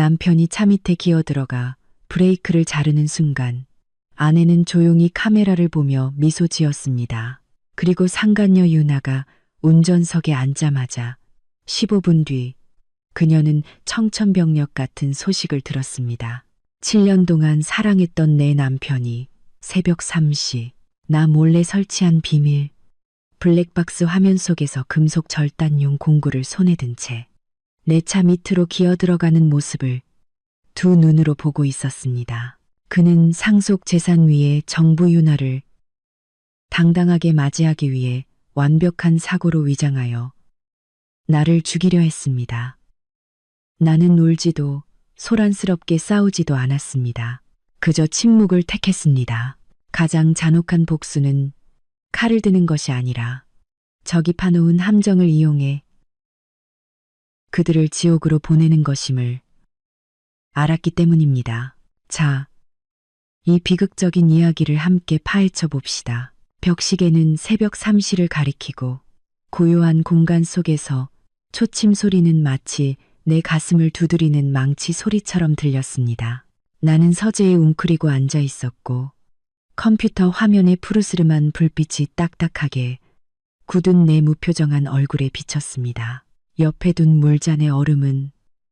남편이 차 밑에 기어들어가 브레이크를 자르는 순간 아내는 조용히 카메라를 보며 미소 지었습니다. 그리고 상간녀 유나가 운전석에 앉자마자 15분 뒤 그녀는 청천벽력 같은 소식을 들었습니다. 7년 동안 사랑했던 내 남편이 새벽 3시 나 몰래 설치한 비밀 블랙박스 화면 속에서 금속 절단용 공구를 손에 든 채 내 차 밑으로 기어 들어가는 모습을 두 눈으로 보고 있었습니다. 그는 상속 재산 위에 정부 윤활을 당당하게 맞이하기 위해 완벽한 사고로 위장하여 나를 죽이려 했습니다. 나는 울지도 소란스럽게 싸우지도 않았습니다. 그저 침묵을 택했습니다. 가장 잔혹한 복수는 칼을 드는 것이 아니라 적이 파놓은 함정을 이용해 그들을 지옥으로 보내는 것임을 알았기 때문입니다. 자, 이 비극적인 이야기를 함께 파헤쳐 봅시다. 벽시계는 새벽 3시를 가리키고 고요한 공간 속에서 초침 소리는 마치 내 가슴을 두드리는 망치 소리처럼 들렸습니다. 나는 서재에 웅크리고 앉아 있었고 컴퓨터 화면에 푸르스름한 불빛이 딱딱하게 굳은 내 무표정한 얼굴에 비쳤습니다. 옆에 둔 물잔의 얼음은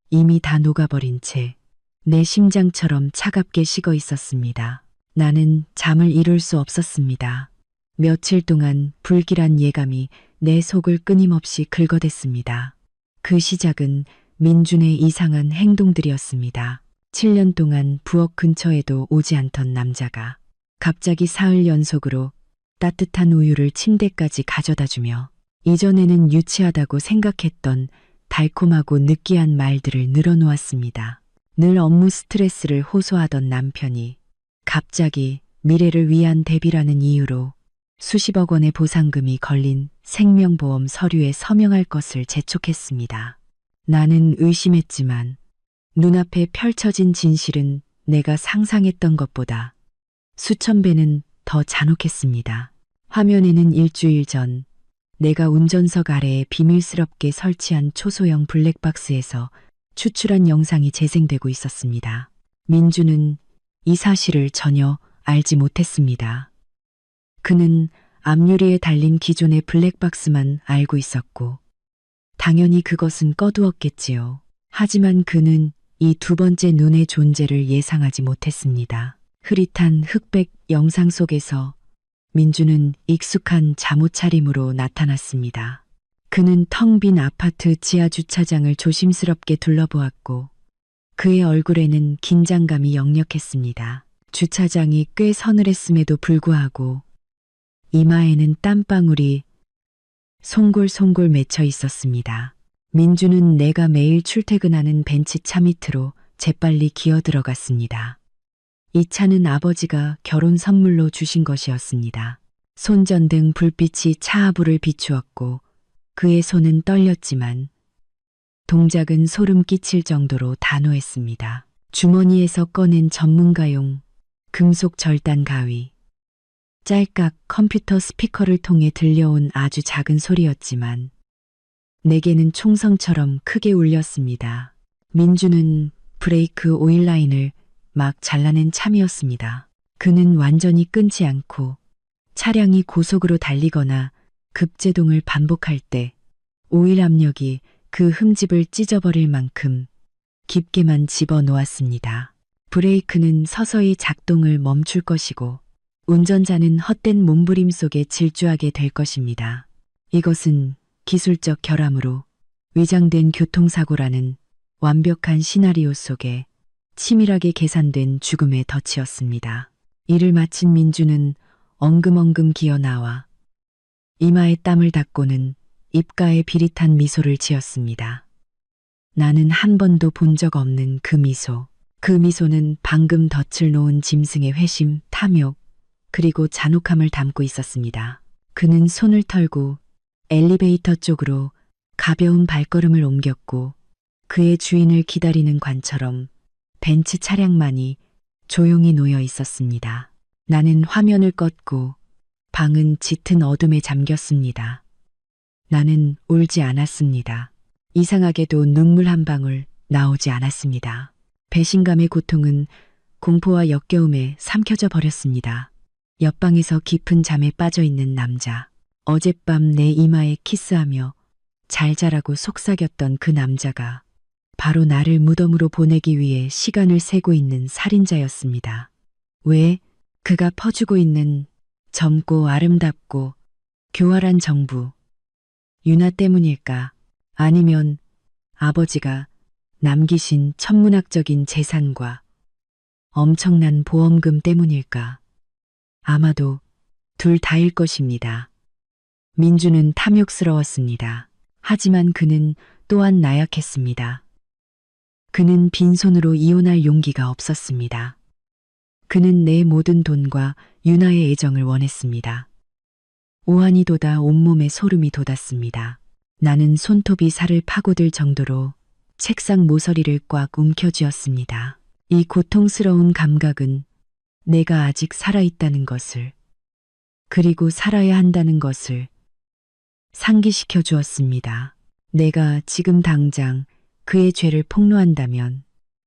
이미 다 녹아버린 채 내 심장처럼 차갑게 식어 있었습니다. 나는 잠을 이룰 수 없었습니다. 며칠 동안 불길한 예감이 내 속을 끊임없이 긁어댔습니다. 그 시작은 민준의 이상한 행동들이었습니다. 7년 동안 부엌 근처에도 오지 않던 남자가 갑자기 사흘 연속으로 따뜻한 우유를 침대까지 가져다주며 이전에는 유치하다고 생각했던 달콤하고 느끼한 말들을 늘어놓았습니다. 늘 업무 스트레스를 호소하던 남편이 갑자기 미래를 위한 대비라는 이유로 수십억 원의 보상금이 걸린 생명보험 서류에 서명할 것을 재촉했습니다. 나는 의심했지만 눈앞에 펼쳐진 진실은 내가 상상했던 것보다 수천 배는 더 잔혹했습니다. 화면에는 일주일 전 내가 운전석 아래에 비밀스럽게 설치한 초소형 블랙박스에서 추출한 영상이 재생되고 있었습니다. 민주는 이 사실을 전혀 알지 못했습니다. 그는 앞유리에 달린 기존의 블랙박스만 알고 있었고 당연히 그것은 꺼두었겠지요. 하지만 그는 이 두 번째 눈의 존재를 예상하지 못했습니다. 흐릿한 흑백 영상 속에서 민주는 익숙한 잠옷 차림으로 나타났습니다. 그는 텅 빈 아파트 지하 주차장을 조심스럽게 둘러보았고 그의 얼굴에는 긴장감이 역력했습니다. 주차장이 꽤 서늘했음에도 불구하고 이마에는 땀방울이 송골송골 맺혀 있었습니다. 민주는 내가 매일 출퇴근하는 벤츠 차 밑으로 재빨리 기어 들어갔습니다. 이 차는 아버지가 결혼 선물로 주신 것이었습니다. 손전등 불빛이 차 하부를 비추었고 그의 손은 떨렸지만 동작은 소름 끼칠 정도로 단호했습니다. 주머니에서 꺼낸 전문가용 금속 절단 가위. 짤깍 컴퓨터 스피커를 통해 들려온 아주 작은 소리였지만 내게는 총성처럼 크게 울렸습니다. 민주는 브레이크 오일 라인을 막 잘라낸 참이었습니다. 그는 완전히 끊지 않고 차량이 고속으로 달리거나 급제동을 반복할 때 오일 압력이 그 흠집을 찢어버릴 만큼 깊게만 집어놓았습니다. 브레이크는 서서히 작동을 멈출 것이고 운전자는 헛된 몸부림 속에 질주하게 될 것입니다. 이것은 기술적 결함으로 위장된 교통사고라는 완벽한 시나리오 속에 치밀하게 계산된 죽음의 덫이었습니다. 일을 마친 민주는 엉금엉금 기어 나와 이마에 땀을 닦고는 입가에 비릿한 미소를 지었습니다. 나는 한 번도 본 적 없는 그 미소. 그 미소는 방금 덫을 놓은 짐승의 회심, 탐욕, 그리고 잔혹함을 담고 있었습니다. 그는 손을 털고 엘리베이터 쪽으로 가벼운 발걸음을 옮겼고 그의 주인을 기다리는 관처럼 벤츠 차량만이 조용히 놓여 있었습니다. 나는 화면을 껐고 방은 짙은 어둠에 잠겼습니다. 나는 울지 않았습니다. 이상하게도 눈물 한 방울 나오지 않았습니다. 배신감의 고통은 공포와 역겨움에 삼켜져 버렸습니다. 옆방에서 깊은 잠에 빠져 있는 남자. 어젯밤 내 이마에 키스하며 잘 자라고 속삭였던 그 남자가 바로 나를 무덤으로 보내기 위해 시간을 세고 있는 살인자였습니다. 왜 그가 퍼주고 있는 젊고 아름답고 교활한 정부, 유나 때문일까? 아니면 아버지가 남기신 천문학적인 재산과 엄청난 보험금 때문일까? 아마도 둘 다일 것입니다. 민주는 탐욕스러웠습니다. 하지만 그는 또한 나약했습니다. 그는 빈손으로 이혼할 용기가 없었습니다. 그는 내 모든 돈과 유나의 애정을 원했습니다. 오한이 돋아 온몸에 소름이 돋았습니다. 나는 손톱이 살을 파고들 정도로 책상 모서리를 꽉 움켜쥐었습니다. 이 고통스러운 감각은 내가 아직 살아있다는 것을, 그리고 살아야 한다는 것을 상기시켜 주었습니다. 내가 지금 당장 그의 죄를 폭로한다면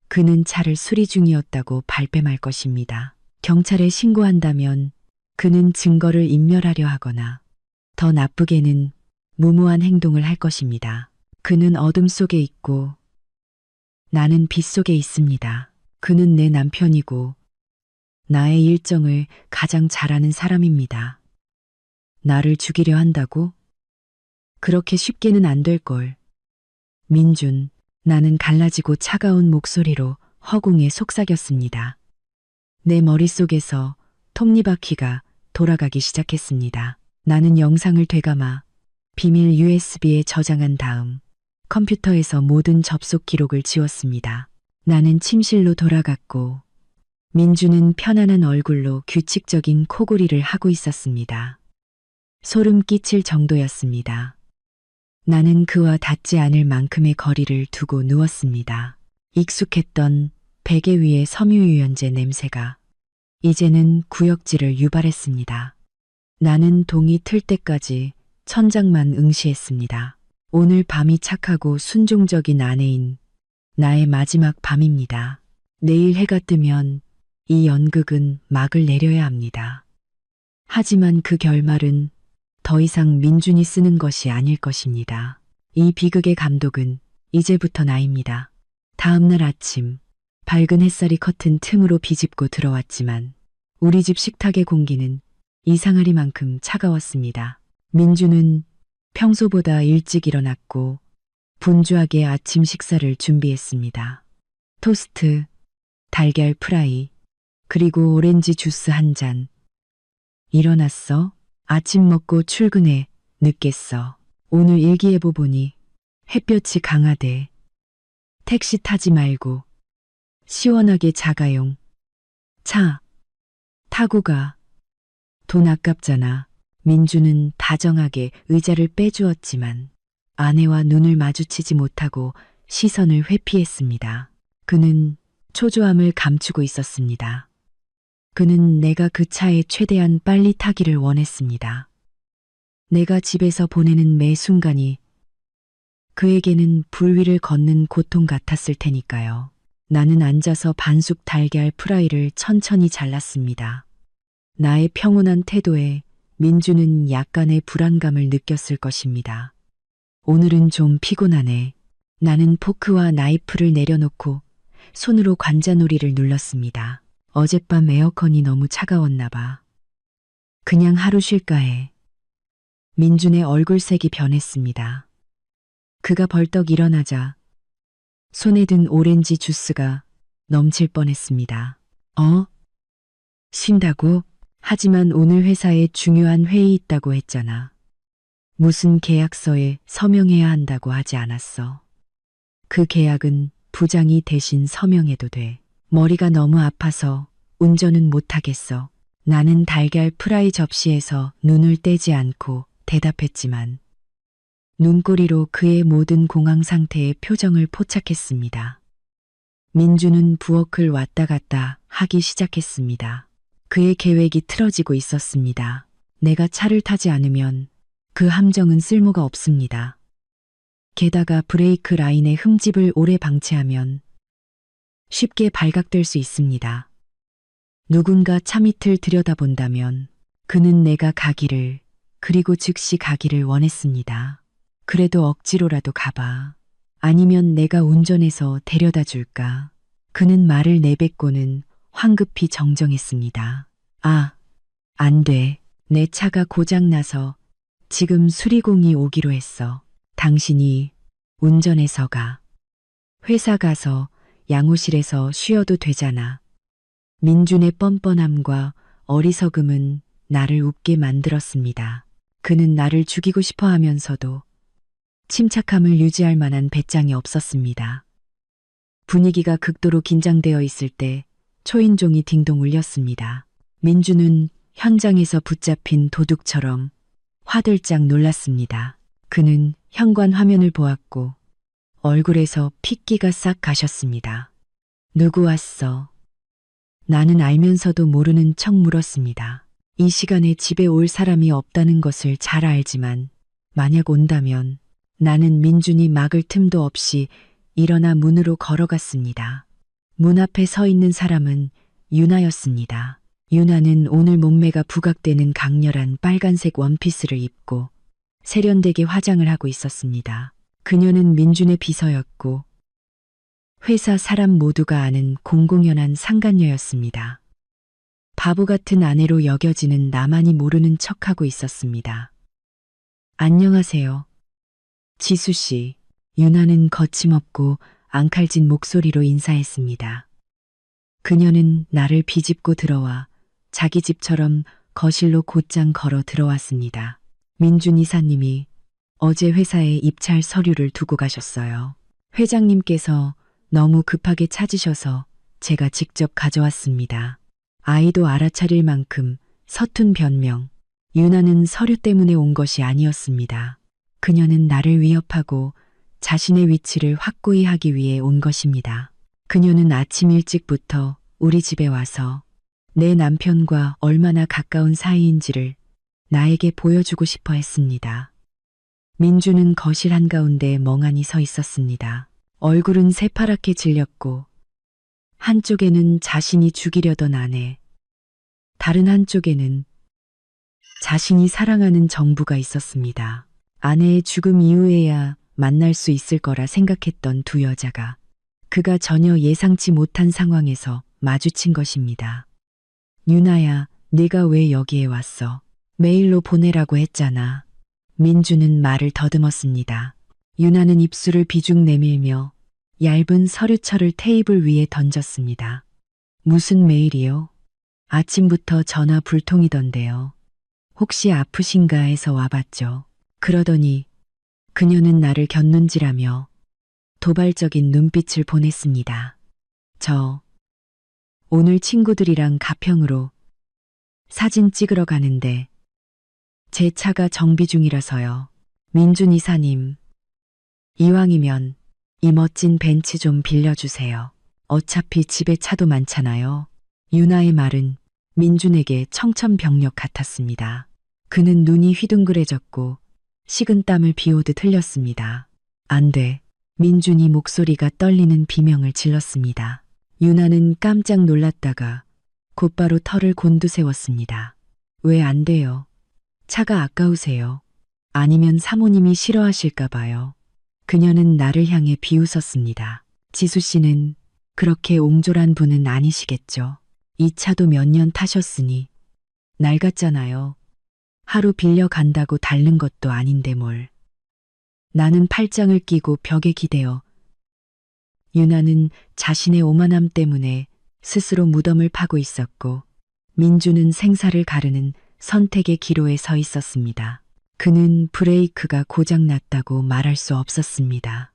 그는 차를 수리 중이었다고 발뺌할 것입니다. 경찰에 신고한다면 그는 증거를 인멸하려 하거나 더 나쁘게는 무모한 행동을 할 것입니다. 그는 어둠 속에 있고 나는 빛 속에 있습니다. 그는 내 남편이고 나의 일정을 가장 잘 아는 사람입니다. 나를 죽이려 한다고? 그렇게 쉽게는 안 될 걸. 민준, 나는 갈라지고 차가운 목소리로 허공에 속삭였습니다. 내 머릿속에서 톱니바퀴가 돌아가기 시작했습니다. 나는 영상을 되감아 비밀 USB에 저장한 다음 컴퓨터에서 모든 접속 기록을 지웠습니다. 나는 침실로 돌아갔고 민주는 편안한 얼굴로 규칙적인 코골이를 하고 있었습니다. 소름 끼칠 정도였습니다. 나는 그와 닿지 않을 만큼의 거리를 두고 누웠습니다. 익숙했던 베개 위의 섬유유연제 냄새가 이제는 구역질을 유발했습니다. 나는 동이 틀 때까지 천장만 응시했습니다. 오늘 밤이 착하고 순종적인 아내인 나의 마지막 밤입니다. 내일 해가 뜨면 이 연극은 막을 내려야 합니다. 하지만 그 결말은 더 이상 민준이 쓰는 것이 아닐 것입니다. 이 비극의 감독은 이제부터 나입니다. 다음날 아침, 밝은 햇살이 커튼 틈으로 비집고 들어왔지만 우리 집 식탁의 공기는 이상하리만큼 차가웠습니다. 민주는 평소보다 일찍 일어났고 분주하게 아침 식사를 준비했습니다. 토스트, 달걀 프라이, 그리고 오렌지 주스 한 잔. 일어났어? 아침 먹고 출근해. 늦겠어. 오늘 일기예보 보니 햇볕이 강하대. 택시 타지 말고 시원하게 자가용 차 타고 가. 돈 아깝잖아. 민주는 다정하게 의자를 빼주었지만 아내와 눈을 마주치지 못하고 시선을 회피했습니다. 그는 초조함을 감추고 있었습니다. 그는 내가 그 차에 최대한 빨리 타기를 원했습니다. 내가 집에서 보내는 매 순간이 그에게는 불 위를 걷는 고통 같았을 테니까요. 나는 앉아서 반숙 달걀 프라이를 천천히 잘랐습니다. 나의 평온한 태도에 민주는 약간의 불안감을 느꼈을 것입니다. 오늘은 좀 피곤하네. 나는 포크와 나이프를 내려놓고 손으로 관자놀이를 눌렀습니다. 어젯밤 에어컨이 너무 차가웠나 봐. 그냥 하루 쉴까 해. 민준의 얼굴색이 변했습니다. 그가 벌떡 일어나자 손에 든 오렌지 주스가 넘칠 뻔했습니다. 쉰다고? 하지만 오늘 회사에 중요한 회의 있다고 했잖아. 무슨 계약서에 서명해야 한다고 하지 않았어. 그 계약은 부장이 대신 서명해도 돼. 머리가 너무 아파서 운전은 못하겠어. 나는 달걀 프라이 접시에서 눈을 떼지 않고 대답했지만 눈꼬리로 그의 모든 공황 상태의 표정을 포착했습니다. 민주는 부엌을 왔다 갔다 하기 시작했습니다. 그의 계획이 틀어지고 있었습니다. 내가 차를 타지 않으면 그 함정은 쓸모가 없습니다. 게다가 브레이크 라인의 흠집을 오래 방치하면 쉽게 발각될 수 있습니다. 누군가 차 밑을 들여다본다면 그는 내가 가기를, 그리고 즉시 가기를 원했습니다. 그래도 억지로라도 가봐. 아니면 내가 운전해서 데려다 줄까? 그는 말을 내뱉고는 황급히 정정했습니다. 아, 안 돼. 내 차가 고장나서 지금 수리공이 오기로 했어. 당신이 운전해서 가. 회사 가서 양호실에서 쉬어도 되잖아. 민준의 뻔뻔함과 어리석음은 나를 웃게 만들었습니다. 그는 나를 죽이고 싶어 하면서도 침착함을 유지할 만한 배짱이 없었습니다. 분위기가 극도로 긴장되어 있을 때 초인종이 딩동 울렸습니다. 민주는 현장에서 붙잡힌 도둑처럼 화들짝 놀랐습니다. 그는 현관 화면을 보았고 얼굴에서 핏기가 싹 가셨습니다. 누구 왔어? 나는 알면서도 모르는 척 물었습니다. 이 시간에 집에 올 사람이 없다는 것을 잘 알지만 만약 온다면 나는 민준이 막을 틈도 없이 일어나 문으로 걸어갔습니다. 문 앞에 서 있는 사람은 유나였습니다. 유나는 오늘 몸매가 부각되는 강렬한 빨간색 원피스를 입고 세련되게 화장을 하고 있었습니다. 그녀는 민준의 비서였고 회사 사람 모두가 아는 공공연한 상간녀였습니다. 바보 같은 아내로 여겨지는 나만이 모르는 척하고 있었습니다. 안녕하세요. 지수 씨. 유나는 거침없고 앙칼진 목소리로 인사했습니다. 그녀는 나를 비집고 들어와 자기 집처럼 거실로 곧장 걸어 들어왔습니다. 민준 이사님이 어제 회사에 입찰 서류를 두고 가셨어요. 회장님께서 너무 급하게 찾으셔서 제가 직접 가져왔습니다. 아이도 알아차릴 만큼 서툰 변명. 유나는 서류 때문에 온 것이 아니었습니다. 그녀는 나를 위협하고 자신의 위치를 확고히 하기 위해 온 것입니다. 그녀는 아침 일찍부터 우리 집에 와서 내 남편과 얼마나 가까운 사이인지를 나에게 보여주고 싶어 했습니다. 민주는 거실 한가운데 멍하니 서 있었습니다. 얼굴은 새파랗게 질렸고 한쪽에는 자신이 죽이려던 아내, 다른 한쪽에는 자신이 사랑하는 정부가 있었습니다. 아내의 죽음 이후에야 만날 수 있을 거라 생각했던 두 여자가 그가 전혀 예상치 못한 상황에서 마주친 것입니다. 유나야, 네가 왜 여기에 왔어? 메일로 보내라고 했잖아. 민주는 말을 더듬었습니다. 유나는 입술을 비죽 내밀며 얇은 서류철을 테이블 위에 던졌습니다. 무슨 메일이요? 아침부터 전화 불통이던데요. 혹시 아프신가 해서 와봤죠. 그러더니 그녀는 나를 곁눈질하며 도발적인 눈빛을 보냈습니다. 저 오늘 친구들이랑 가평으로 사진 찍으러 가는데 제 차가 정비 중이라서요. 민준 이사님, 이왕이면 이 멋진 벤츠 좀 빌려주세요. 어차피 집에 차도 많잖아요. 유나의 말은 민준에게 청천벽력 같았습니다. 그는 눈이 휘둥그레졌고 식은 땀을 비오듯 흘렸습니다. 안 돼. 민준이 목소리가 떨리는 비명을 질렀습니다. 유나는 깜짝 놀랐다가 곧바로 털을 곤두세웠습니다. 왜 안 돼요? 차가 아까우세요. 아니면 사모님이 싫어하실까 봐요. 그녀는 나를 향해 비웃었습니다. 지수 씨는 그렇게 옹졸한 분은 아니시겠죠. 이 차도 몇 년 타셨으니 낡았잖아요. 하루 빌려 간다고 닳는 것도 아닌데 뭘. 나는 팔짱을 끼고 벽에 기대어 유나는 자신의 오만함 때문에 스스로 무덤을 파고 있었고 민주는 생사를 가르는 선택의 기로에 서 있었습니다. 그는 브레이크가 고장났다고 말할 수 없었습니다.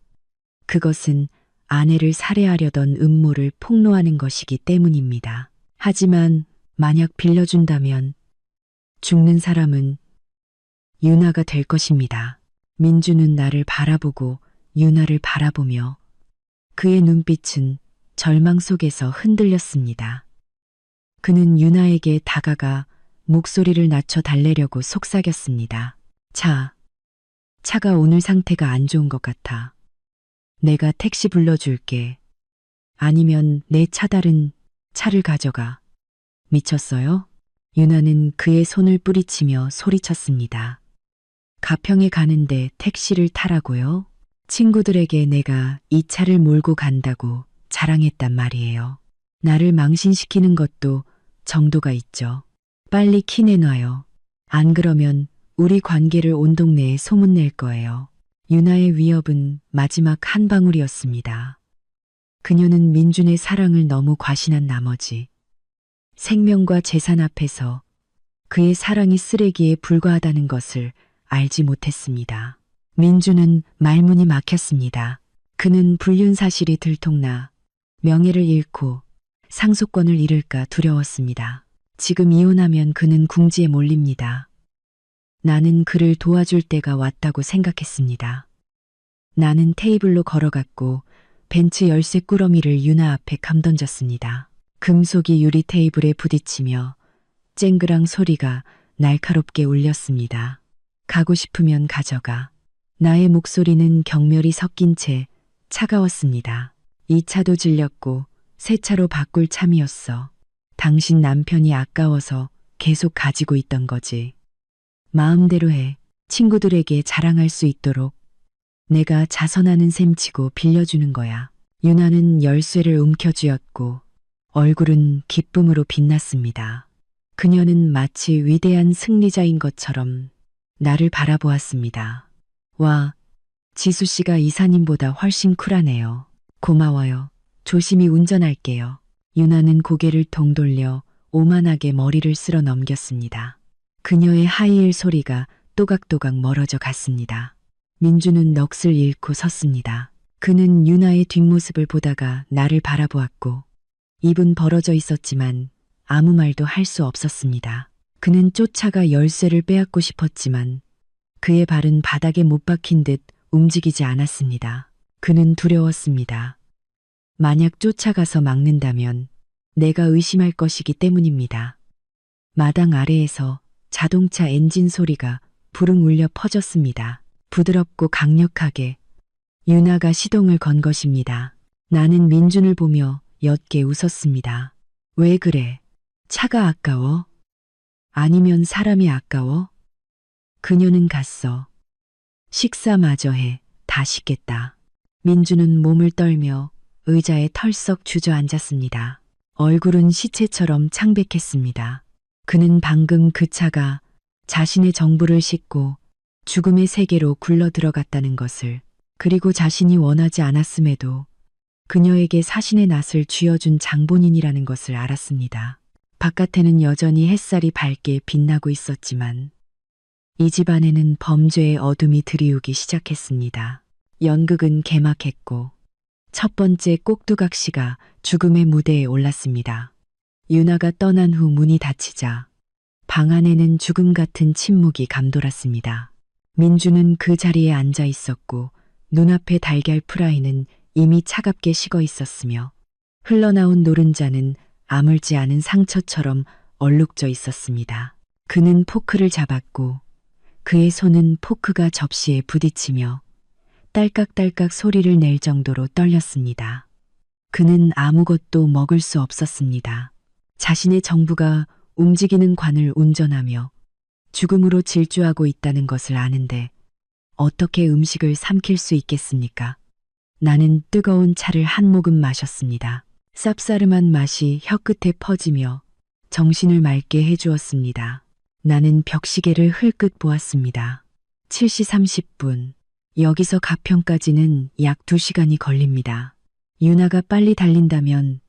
그것은 아내를 살해하려던 음모를 폭로하는 것이기 때문입니다. 하지만 만약 빌려준다면 죽는 사람은 유나가 될 것입니다. 민주는 나를 바라보고 유나를 바라보며 그의 눈빛은 절망 속에서 흔들렸습니다. 그는 유나에게 다가가 목소리를 낮춰 달래려고 속삭였습니다. 차가 오늘 상태가 안 좋은 것 같아. 내가 택시 불러줄게. 아니면 내 차다른 차를 가져가. 미쳤어요? 유나는 그의 손을 뿌리치며 소리쳤습니다. 가평에 가는데 택시를 타라고요? 친구들에게 내가 이 차를 몰고 간다고 자랑했단 말이에요. 나를 망신시키는 것도 정도가 있죠. 빨리 키 내놔요. 안 그러면 우리 관계를 온 동네에 소문낼 거예요. 유나의 위협은 마지막 한 방울이었습니다. 그녀는 민준의 사랑을 너무 과신한 나머지 생명과 재산 앞에서 그의 사랑이 쓰레기에 불과하다는 것을 알지 못했습니다. 민준은 말문이 막혔습니다. 그는 불륜 사실이 들통나 명예를 잃고 상속권을 잃을까 두려웠습니다. 지금 이혼하면 그는 궁지에 몰립니다. 나는 그를 도와줄 때가 왔다고 생각했습니다. 나는 테이블로 걸어갔고 벤츠 열쇠 꾸러미를 유나 앞에 감던졌습니다. 금속이 유리 테이블에 부딪히며 쨍그랑 소리가 날카롭게 울렸습니다. 가고 싶으면 가져가. 나의 목소리는 경멸이 섞인 채 차가웠습니다. 이 차도 질렸고 새 차로 바꿀 참이었어. 당신 남편이 아까워서 계속 가지고 있던 거지. 마음대로 해. 친구들에게 자랑할 수 있도록 내가 자선하는 셈치고 빌려주는 거야. 유나는 열쇠를 움켜쥐었고 얼굴은 기쁨으로 빛났습니다. 그녀는 마치 위대한 승리자인 것처럼 나를 바라보았습니다. 와, 지수 씨가 이사님보다 훨씬 쿨하네요. 고마워요. 조심히 운전할게요. 유나는 고개를 동돌려 오만하게 머리를 쓸어 넘겼습니다. 그녀의 하이힐 소리가 또각또각 멀어져 갔습니다. 민주는 넋을 잃고 섰습니다. 그는 유나의 뒷모습을 보다가 나를 바라보았고 입은 벌어져 있었지만 아무 말도 할 수 없었습니다. 그는 쫓아가 열쇠를 빼앗고 싶었지만 그의 발은 바닥에 못 박힌 듯 움직이지 않았습니다. 그는 두려웠습니다. 만약 쫓아가서 막는다면 내가 의심할 것이기 때문입니다. 마당 아래에서 자동차 엔진 소리가 부릉 울려 퍼졌습니다. 부드럽고 강력하게 유나가 시동을 건 것입니다. 나는 민준을 보며 옅게 웃었습니다. 왜 그래? 차가 아까워? 아니면 사람이 아까워? 그녀는 갔어. 식사마저 해. 다 식겠다. 민준은 몸을 떨며 의자에 털썩 주저앉았습니다. 얼굴은 시체처럼 창백했습니다. 그는 방금 그 차가 자신의 정부를 싣고 죽음의 세계로 굴러 들어갔다는 것을, 그리고 자신이 원하지 않았음에도 그녀에게 사신의 낯을 쥐어준 장본인이라는 것을 알았습니다. 바깥에는 여전히 햇살이 밝게 빛나고 있었지만 이 집 안에는 범죄의 어둠이 드리우기 시작했습니다. 연극은 개막했고 첫 번째 꼭두각시가 죽음의 무대에 올랐습니다. 유나가 떠난 후 문이 닫히자 방 안에는 죽음 같은 침묵이 감돌았습니다. 민주는 그 자리에 앉아 있었고 눈앞의 달걀 프라이는 이미 차갑게 식어 있었으며 흘러나온 노른자는 아물지 않은 상처처럼 얼룩져 있었습니다. 그는 포크를 잡았고 그의 손은 포크가 접시에 부딪히며 딸깍딸깍 소리를 낼 정도로 떨렸습니다. 그는 아무것도 먹을 수 없었습니다. 자신의 정부가 움직이는 관을 운전하며 죽음으로 질주하고 있다는 것을 아는데 어떻게 음식을 삼킬 수 있겠습니까? 나는 뜨거운 차를 한 모금 마셨습니다. 쌉싸름한 맛이 혀끝에 퍼지며 정신을 맑게 해주었습니다. 나는 벽시계를 흘끗 보았습니다. 7시 30분. 여기서 가평까지는 약 2시간이 걸립니다. 유나가 빨리 달린다면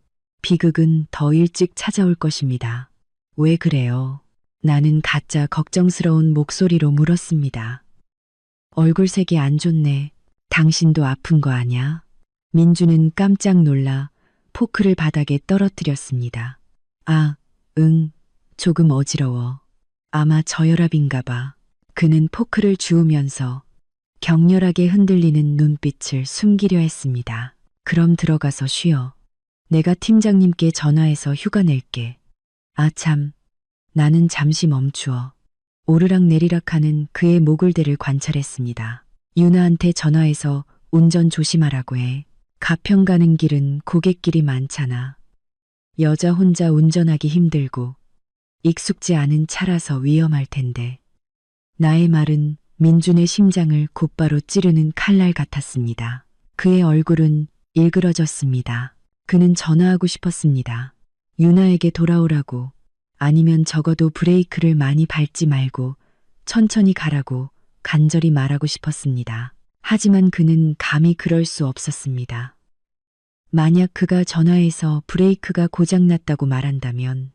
비극은 더 일찍 찾아올 것입니다. 왜 그래요? 나는 가짜 걱정스러운 목소리로 물었습니다. 얼굴색이 안 좋네. 당신도 아픈 거 아냐? 민주는 깜짝 놀라 포크를 바닥에 떨어뜨렸습니다. 아, 응, 조금 어지러워. 아마 저혈압인가 봐. 그는 포크를 주우면서 격렬하게 흔들리는 눈빛을 숨기려 했습니다. 그럼 들어가서 쉬어. 내가 팀장님께 전화해서 휴가 낼게. 아 참, 나는 잠시 멈추어 오르락 내리락하는 그의 목을대를 관찰했습니다. 유나한테 전화해서 운전 조심하라고 해. 가평 가는 길은 고갯길이 많잖아. 여자 혼자 운전하기 힘들고 익숙지 않은 차라서 위험할 텐데. 나의 말은 민준의 심장을 곧바로 찌르는 칼날 같았습니다. 그의 얼굴은 일그러졌습니다. 그는 전화하고 싶었습니다. 유나에게 돌아오라고, 아니면 적어도 브레이크를 많이 밟지 말고 천천히 가라고 간절히 말하고 싶었습니다. 하지만 그는 감히 그럴 수 없었습니다. 만약 그가 전화해서 브레이크가 고장났다고 말한다면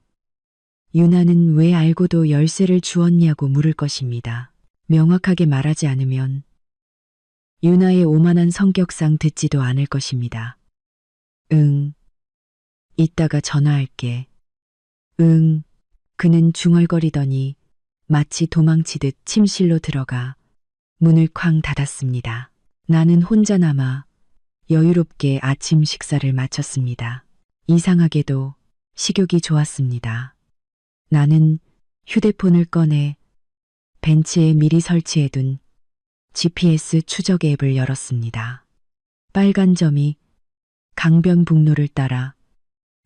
유나는 왜 알고도 열쇠를 주었냐고 물을 것입니다. 명확하게 말하지 않으면 유나의 오만한 성격상 듣지도 않을 것입니다. 응. 이따가 전화할게. 응. 그는 중얼거리더니 마치 도망치듯 침실로 들어가 문을 쾅 닫았습니다. 나는 혼자 남아 여유롭게 아침 식사를 마쳤습니다. 이상하게도 식욕이 좋았습니다. 나는 휴대폰을 꺼내 벤치에 미리 설치해둔 GPS 추적 앱을 열었습니다. 빨간 점이 강변북로를 따라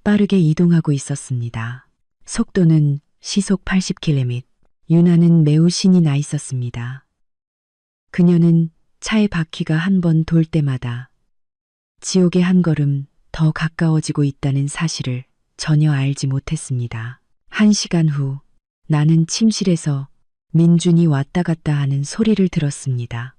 빠르게 이동하고 있었습니다. 속도는 시속 80km. 유나는 매우 신이 나 있었습니다. 그녀는 차의 바퀴가 한 번 돌 때마다 지옥의 한 걸음 더 가까워지고 있다는 사실을 전혀 알지 못했습니다. 1시간 후 나는 침실에서 민준이 왔다 갔다 하는 소리를 들었습니다.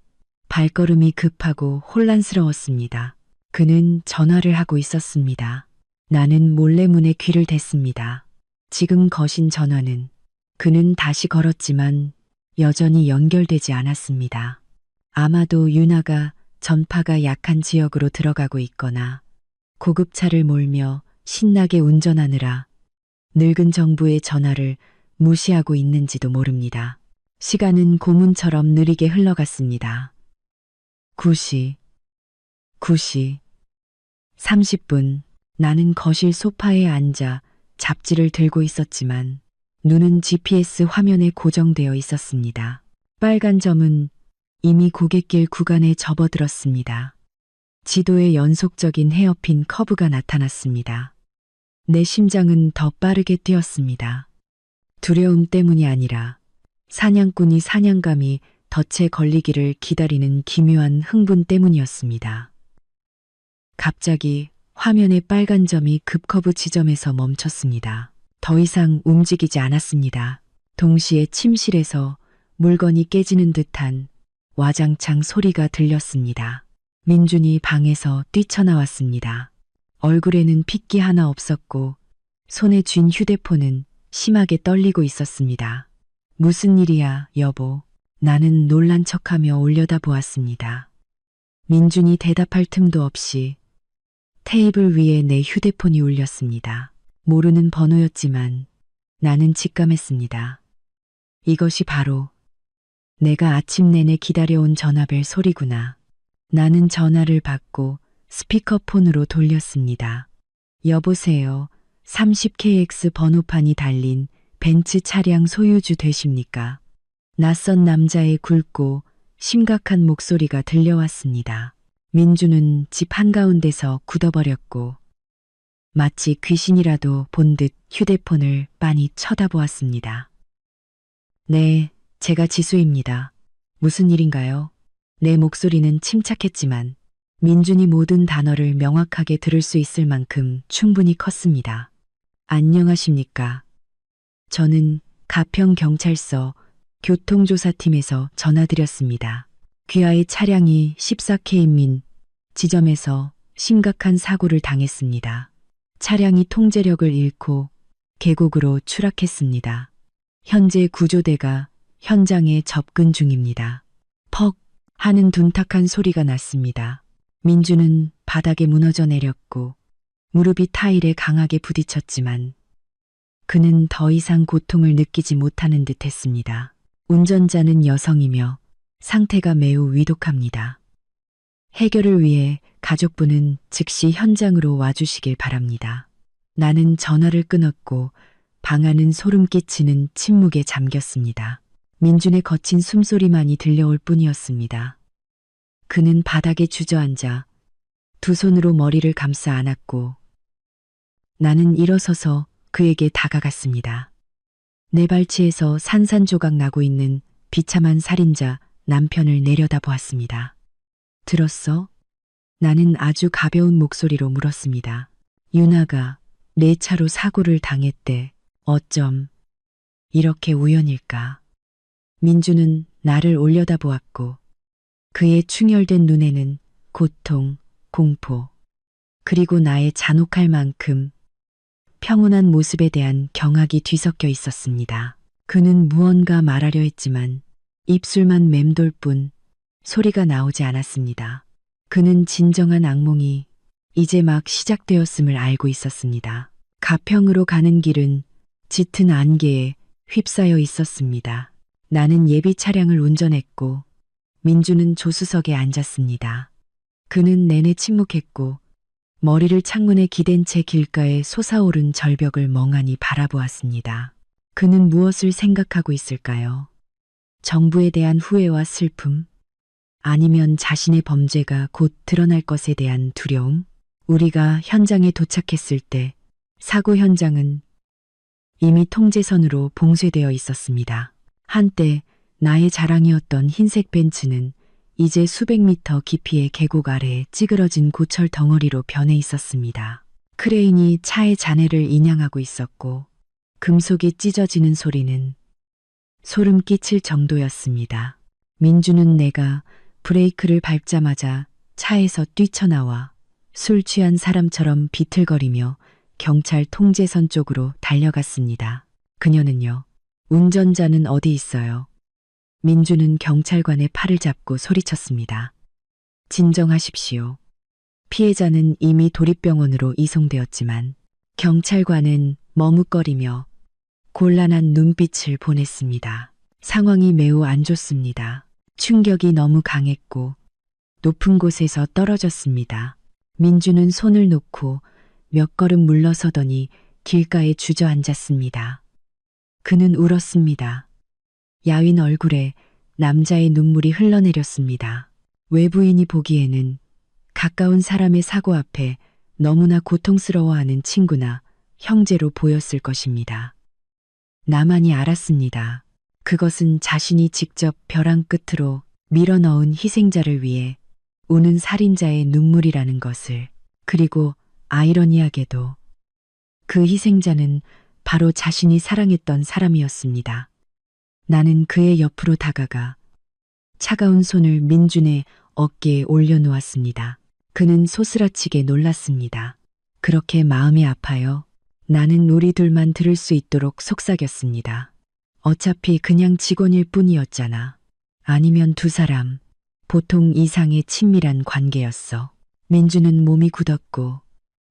발걸음이 급하고 혼란스러웠습니다. 그는 전화를 하고 있었습니다. 나는 몰래 문에 귀를 댔습니다. 지금 거신 전화는 그는 다시 걸었지만 여전히 연결되지 않았습니다. 아마도 유나가 전파가 약한 지역으로 들어가고 있거나 고급차를 몰며 신나게 운전하느라 늙은 정부의 전화를 무시하고 있는지도 모릅니다. 시간은 고문처럼 느리게 흘러갔습니다. 9시, 30분. 나는 거실 소파에 앉아 잡지를 들고 있었지만 눈은 GPS 화면에 고정되어 있었습니다. 빨간 점은 이미 고갯길 구간에 접어들었습니다. 지도에 연속적인 헤어핀 커브가 나타났습니다. 내 심장은 더 빠르게 뛰었습니다. 두려움 때문이 아니라 사냥꾼이 사냥감이 덫에 걸리기를 기다리는 기묘한 흥분 때문이었습니다. 갑자기 화면의 빨간 점이 급커브 지점에서 멈췄습니다. 더 이상 움직이지 않았습니다. 동시에 침실에서 물건이 깨지는 듯한 와장창 소리가 들렸습니다. 민준이 방에서 뛰쳐나왔습니다. 얼굴에는 핏기 하나 없었고 손에 쥔 휴대폰은 심하게 떨리고 있었습니다. 무슨 일이야, 여보. 나는 놀란 척하며 올려다보았습니다. 민준이 대답할 틈도 없이 테이블 위에 내 휴대폰이 울렸습니다. 모르는 번호였지만 나는 직감했습니다. 이것이 바로 내가 아침 내내 기다려온 전화벨 소리구나. 나는 전화를 받고 스피커폰으로 돌렸습니다. 여보세요. 30KX 번호판이 달린 벤츠 차량 소유주 되십니까? 낯선 남자의 굵고 심각한 목소리가 들려왔습니다. 민주는 집 한가운데서 굳어버렸고 마치 귀신이라도 본 듯 휴대폰을 빤히 쳐다보았습니다. 네, 제가 지수입니다. 무슨 일인가요? 내 목소리는 침착했지만 민준이 모든 단어를 명확하게 들을 수 있을 만큼 충분히 컸습니다. 안녕하십니까? 저는 가평경찰서 교통조사팀에서 전화드렸습니다. 귀하의 차량이 14K민 지점에서 심각한 사고를 당했습니다. 차량이 통제력을 잃고 계곡으로 추락했습니다. 현재 구조대가 현장에 접근 중입니다. 퍽 하는 둔탁한 소리가 났습니다. 민주는 바닥에 무너져 내렸고 무릎이 타일에 강하게 부딪혔지만 그는 더 이상 고통을 느끼지 못하는 듯 했습니다. 운전자는 여성이며 상태가 매우 위독합니다. 해결을 위해 가족분은 즉시 현장으로 와주시길 바랍니다. 나는 전화를 끊었고 방 안은 소름 끼치는 침묵에 잠겼습니다. 민준의 거친 숨소리만이 들려올 뿐이었습니다. 그는 바닥에 주저앉아 두 손으로 머리를 감싸 안았고 나는 일어서서 그에게 다가갔습니다. 내 발치에서 산산조각 나고 있는 비참한 살인자 남편을 내려다보았습니다. 들었어? 나는 아주 가벼운 목소리로 물었습니다. 유나가 내 차로 사고를 당했대. 어쩜 이렇게 우연일까? 민주는 나를 올려다보았고 그의 충혈된 눈에는 고통, 공포, 그리고 나의 잔혹할 만큼 평온한 모습에 대한 경악이 뒤섞여 있었습니다. 그는 무언가 말하려 했지만 입술만 맴돌 뿐 소리가 나오지 않았습니다. 그는 진정한 악몽이 이제 막 시작되었음을 알고 있었습니다. 가평으로 가는 길은 짙은 안개에 휩싸여 있었습니다. 나는 예비 차량을 운전했고 민주는 조수석에 앉았습니다. 그는 내내 침묵했고 머리를 창문에 기댄 채 길가에 솟아오른 절벽을 멍하니 바라보았습니다. 그는 무엇을 생각하고 있을까요? 정부에 대한 후회와 슬픔? 아니면 자신의 범죄가 곧 드러날 것에 대한 두려움? 우리가 현장에 도착했을 때 사고 현장은 이미 통제선으로 봉쇄되어 있었습니다. 한때 나의 자랑이었던 흰색 벤츠는 이제 수백 미터 깊이의 계곡 아래 찌그러진 고철 덩어리로 변해 있었습니다. 크레인이 차의 잔해를 인양하고 있었고 금속이 찢어지는 소리는 소름 끼칠 정도였습니다. 민주는 내가 브레이크를 밟자마자 차에서 뛰쳐나와 술 취한 사람처럼 비틀거리며 경찰 통제선 쪽으로 달려갔습니다. 그녀는요. 운전자는 어디 있어요? 민주는 경찰관의 팔을 잡고 소리쳤습니다. 진정하십시오. 피해자는 이미 도립병원으로 이송되었지만 경찰관은 머뭇거리며 곤란한 눈빛을 보냈습니다. 상황이 매우 안 좋습니다. 충격이 너무 강했고 높은 곳에서 떨어졌습니다. 민주는 손을 놓고 몇 걸음 물러서더니 길가에 주저앉았습니다. 그는 울었습니다. 야윈 얼굴에 남자의 눈물이 흘러내렸습니다. 외부인이 보기에는 가까운 사람의 사고 앞에 너무나 고통스러워하는 친구나 형제로 보였을 것입니다. 나만이 알았습니다. 그것은 자신이 직접 벼랑 끝으로 밀어넣은 희생자를 위해 우는 살인자의 눈물이라는 것을. 그리고 아이러니하게도 그 희생자는 바로 자신이 사랑했던 사람이었습니다. 나는 그의 옆으로 다가가 차가운 손을 민준의 어깨에 올려놓았습니다. 그는 소스라치게 놀랐습니다. 그렇게 마음이 아파요? 나는 우리 둘만 들을 수 있도록 속삭였습니다. 어차피 그냥 직원일 뿐이었잖아. 아니면 두 사람, 보통 이상의 친밀한 관계였어. 민주는 몸이 굳었고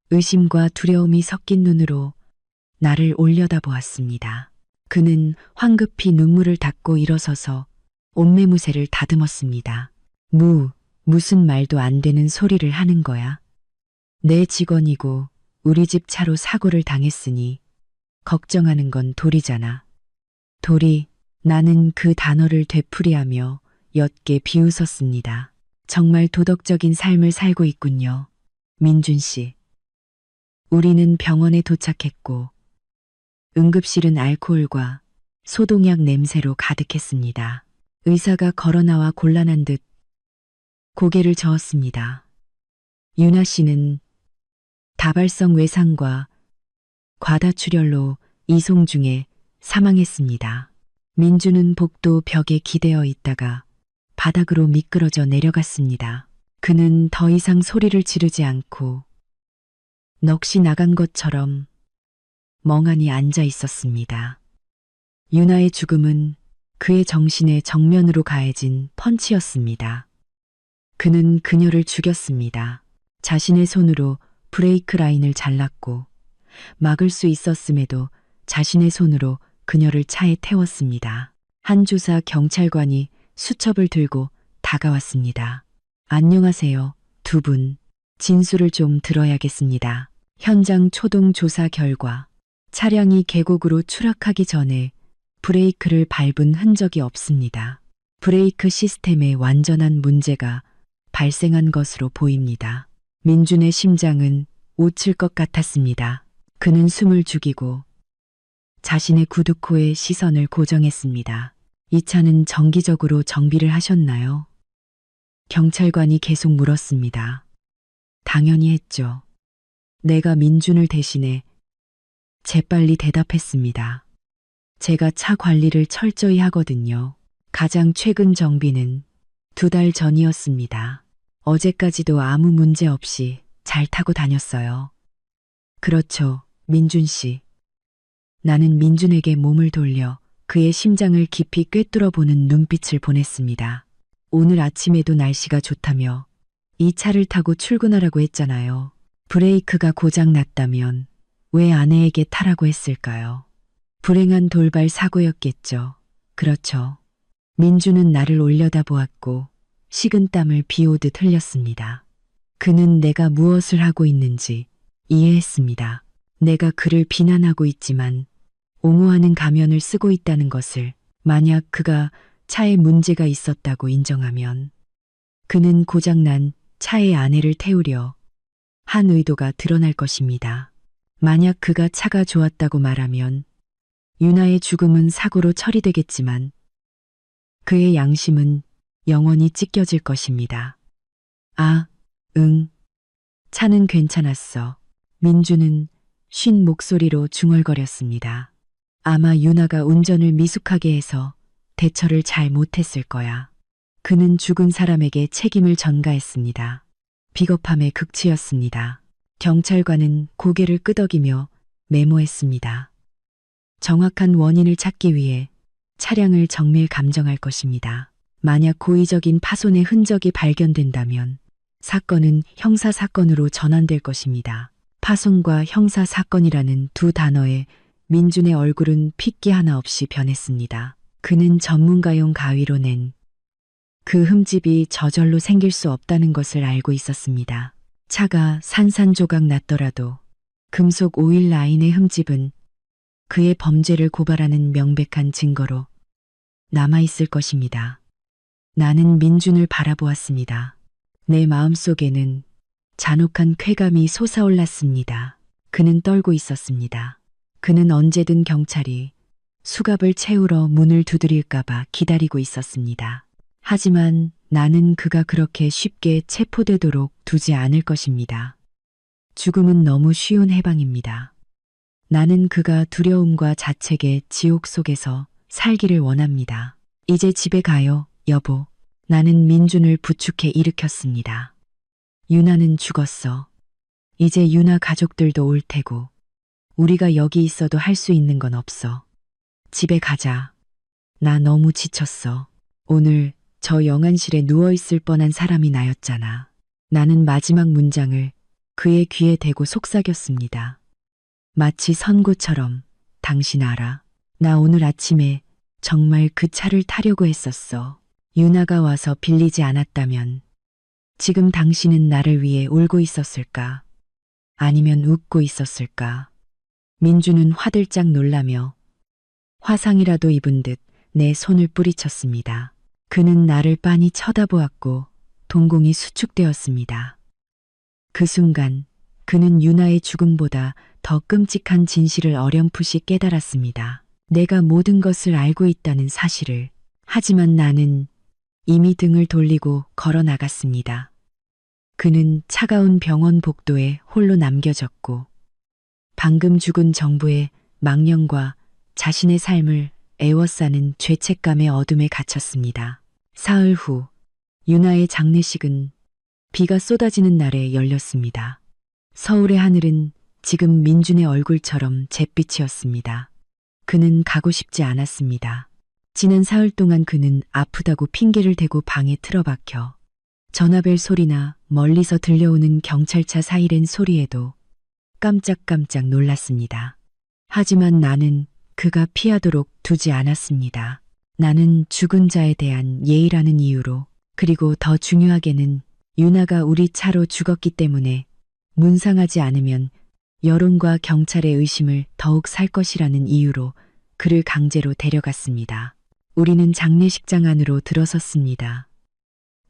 의심과 두려움이 섞인 눈으로 나를 올려다보았습니다. 그는 황급히 눈물을 닦고 일어서서 옷매무새를 다듬었습니다. 무슨 말도 안 되는 소리를 하는 거야. 내 직원이고 우리 집 차로 사고를 당했으니 걱정하는 건 도리잖아. 도리, 나는 그 단어를 되풀이하며 옅게 비웃었습니다. 정말 도덕적인 삶을 살고 있군요. 민준 씨. 우리는 병원에 도착했고 응급실은 알코올과 소독약 냄새로 가득했습니다. 의사가 걸어나와 곤란한 듯 고개를 저었습니다. 유나 씨는 다발성 외상과 과다출혈로 이송 중에 사망했습니다. 민주는 복도 벽에 기대어 있다가 바닥으로 미끄러져 내려갔습니다. 그는 더 이상 소리를 지르지 않고 넋이 나간 것처럼 멍하니 앉아 있었습니다. 유나의 죽음은 그의 정신에 정면으로 가해진 펀치였습니다. 그는 그녀를 죽였습니다. 자신의 손으로 브레이크 라인을 잘랐고 막을 수 있었음에도 자신의 손으로 그녀를 차에 태웠습니다. 한 조사 경찰관이 수첩을 들고 다가왔습니다. 안녕하세요, 두 분. 진술을 좀 들어야겠습니다. 현장 초동 조사 결과 차량이 계곡으로 추락하기 전에 브레이크를 밟은 흔적이 없습니다. 브레이크 시스템에 완전한 문제가 발생한 것으로 보입니다. 민준의 심장은 꽂힐 것 같았습니다. 그는 숨을 죽이고 자신의 구두코에 시선을 고정했습니다. 이 차는 정기적으로 정비를 하셨나요? 경찰관이 계속 물었습니다. 당연히 했죠. 내가 민준을 대신해 재빨리 대답했습니다. 제가 차 관리를 철저히 하거든요. 가장 최근 정비는 2달 전이었습니다. 어제까지도 아무 문제 없이 잘 타고 다녔어요. 그렇죠, 민준 씨. 나는 민준에게 몸을 돌려 그의 심장을 깊이 꿰뚫어 보는 눈빛을 보냈습니다. 오늘 아침에도 날씨가 좋다며 이 차를 타고 출근하라고 했잖아요. 브레이크가 고장 났다면 왜 아내에게 타라고 했을까요? 불행한 돌발 사고였겠죠. 그렇죠. 민주는 나를 올려다보았고 식은땀을 비오듯 흘렸습니다. 그는 내가 무엇을 하고 있는지 이해했습니다. 내가 그를 비난하고 있지만 옹호하는 가면을 쓰고 있다는 것을, 만약 그가 차에 문제가 있었다고 인정하면 그는 고장난 차의 아내를 태우려 한 의도가 드러날 것입니다. 만약 그가 차가 좋았다고 말하면 유나의 죽음은 사고로 처리되겠지만 그의 양심은 영원히 찢겨질 것입니다. 아, 응. 차는 괜찮았어. 민주는 쉰 목소리로 중얼거렸습니다. 아마 유나가 운전을 미숙하게 해서 대처를 잘 못했을 거야. 그는 죽은 사람에게 책임을 전가했습니다. 비겁함의 극치였습니다. 경찰관은 고개를 끄덕이며 메모했습니다. 정확한 원인을 찾기 위해 차량을 정밀 감정할 것입니다. 만약 고의적인 파손의 흔적이 발견된다면 사건은 형사사건으로 전환될 것입니다. 파손과 형사사건이라는 두 단어에 민준의 얼굴은 핏기 하나 없이 변했습니다. 그는 전문가용 가위로 낸 그 흠집이 저절로 생길 수 없다는 것을 알고 있었습니다. 차가 산산조각 났더라도 금속 오일 라인의 흠집은 그의 범죄를 고발하는 명백한 증거로 남아있을 것입니다. 나는 민준을 바라보았습니다. 내 마음속에는 잔혹한 쾌감이 솟아올랐습니다. 그는 떨고 있었습니다. 그는 언제든 경찰이 수갑을 채우러 문을 두드릴까봐 기다리고 있었습니다. 하지만 나는 그가 그렇게 쉽게 체포되도록 두지 않을 것입니다. 죽음은 너무 쉬운 해방입니다. 나는 그가 두려움과 자책의 지옥 속에서 살기를 원합니다. 이제 집에 가요, 여보. 나는 민준을 부축해 일으켰습니다. 유나는 죽었어. 이제 유나 가족들도 올 테고 우리가 여기 있어도 할 수 있는 건 없어. 집에 가자. 나 너무 지쳤어. 오늘 저 영안실에 누워있을 뻔한 사람이 나였잖아. 나는 마지막 문장을 그의 귀에 대고 속삭였습니다. 마치 선고처럼. 당신 알아. 나 오늘 아침에 정말 그 차를 타려고 했었어. 유나가 와서 빌리지 않았다면 지금 당신은 나를 위해 울고 있었을까? 아니면 웃고 있었을까? 민주는 화들짝 놀라며 화상이라도 입은 듯 내 손을 뿌리쳤습니다. 그는 나를 빤히 쳐다보았고 동공이 수축되었습니다. 그 순간 그는 유나의 죽음보다 더 끔찍한 진실을 어렴풋이 깨달았습니다. 내가 모든 것을 알고 있다는 사실을. 하지만 나는 이미 등을 돌리고 걸어 나갔습니다. 그는 차가운 병원 복도에 홀로 남겨졌고 방금 죽은 정부의 망령과 자신의 삶을 애워싸는 죄책감의 어둠에 갇혔습니다. 사흘 후 유나의 장례식은 비가 쏟아지는 날에 열렸습니다. 서울의 하늘은 지금 민준의 얼굴처럼 잿빛이었습니다. 그는 가고 싶지 않았습니다. 지난 사흘 동안 그는 아프다고 핑계를 대고 방에 틀어박혀 전화벨 소리나 멀리서 들려오는 경찰차 사이렌 소리에도 깜짝깜짝 놀랐습니다. 하지만 나는 그가 피하도록 두지 않았습니다. 나는 죽은 자에 대한 예의라는 이유로, 그리고 더 중요하게는 유나가 우리 차로 죽었기 때문에 문상하지 않으면 여론과 경찰의 의심을 더욱 살 것이라는 이유로 그를 강제로 데려갔습니다. 우리는 장례식장 안으로 들어섰습니다.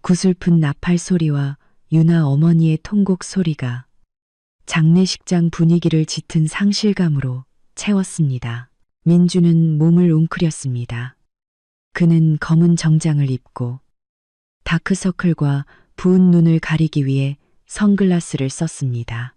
구슬픈 나팔 소리와 유나 어머니의 통곡 소리가 장례식장 분위기를 짙은 상실감으로 채웠습니다. 민주는 몸을 웅크렸습니다. 그는 검은 정장을 입고 다크서클과 부은 눈을 가리기 위해 선글라스를 썼습니다.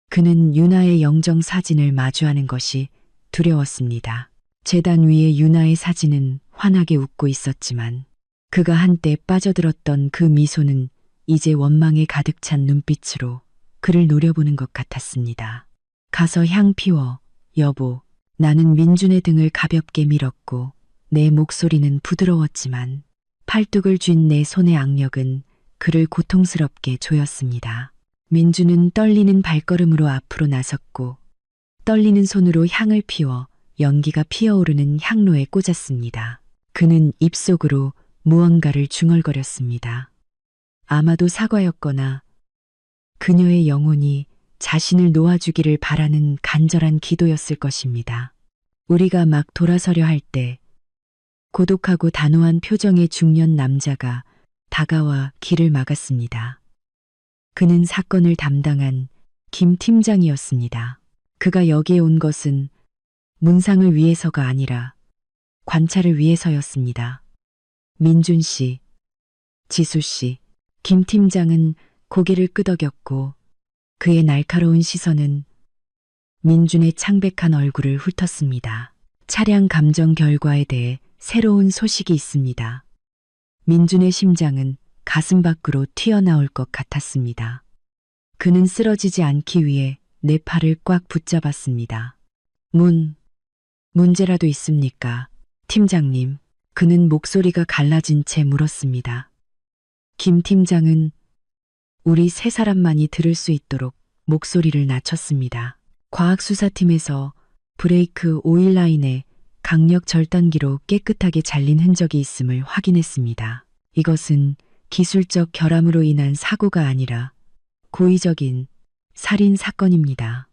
그는 유나의 영정 사진을 마주하는 것이 두려웠습니다. 제단 위에 유나의 사진은 환하게 웃고 있었지만 그가 한때 빠져들었던 그 미소는 이제 원망에 가득 찬 눈빛으로 그를 노려보는 것 같았습니다. 가서 향 피워, 여보. 나는 민준의 등을 가볍게 밀었고 내 목소리는 부드러웠지만 팔뚝을 쥔 내 손의 악력은 그를 고통스럽게 조였습니다. 민준은 떨리는 발걸음으로 앞으로 나섰고 떨리는 손으로 향을 피워 연기가 피어오르는 향로에 꽂았습니다. 그는 입속으로 무언가를 중얼거렸습니다. 아마도 사과였거나 그녀의 영혼이 자신을 놓아주기를 바라는 간절한 기도였을 것입니다. 우리가 막 돌아서려 할 때 고독하고 단호한 표정의 중년 남자가 다가와 길을 막았습니다. 그는 사건을 담당한 김 팀장이었습니다. 그가 여기에 온 것은 문상을 위해서가 아니라 관찰을 위해서였습니다. 민준 씨, 지수 씨, 김 팀장은 고개를 끄덕였고 그의 날카로운 시선은 민준의 창백한 얼굴을 훑었습니다. 차량 감정 결과에 대해 새로운 소식이 있습니다. 민준의 심장은 가슴 밖으로 튀어나올 것 같았습니다. 그는 쓰러지지 않기 위해 내 팔을 꽉 붙잡았습니다. 문제라도 있습니까? 팀장님. 그는 목소리가 갈라진 채 물었습니다. 김 팀장은 우리 세 사람만이 들을 수 있도록 목소리를 낮췄습니다. 과학수사팀에서 브레이크 오일 라인에 강력 절단기로 깨끗하게 잘린 흔적이 있음을 확인했습니다. 이것은 기술적 결함으로 인한 사고가 아니라 고의적인 살인 사건입니다.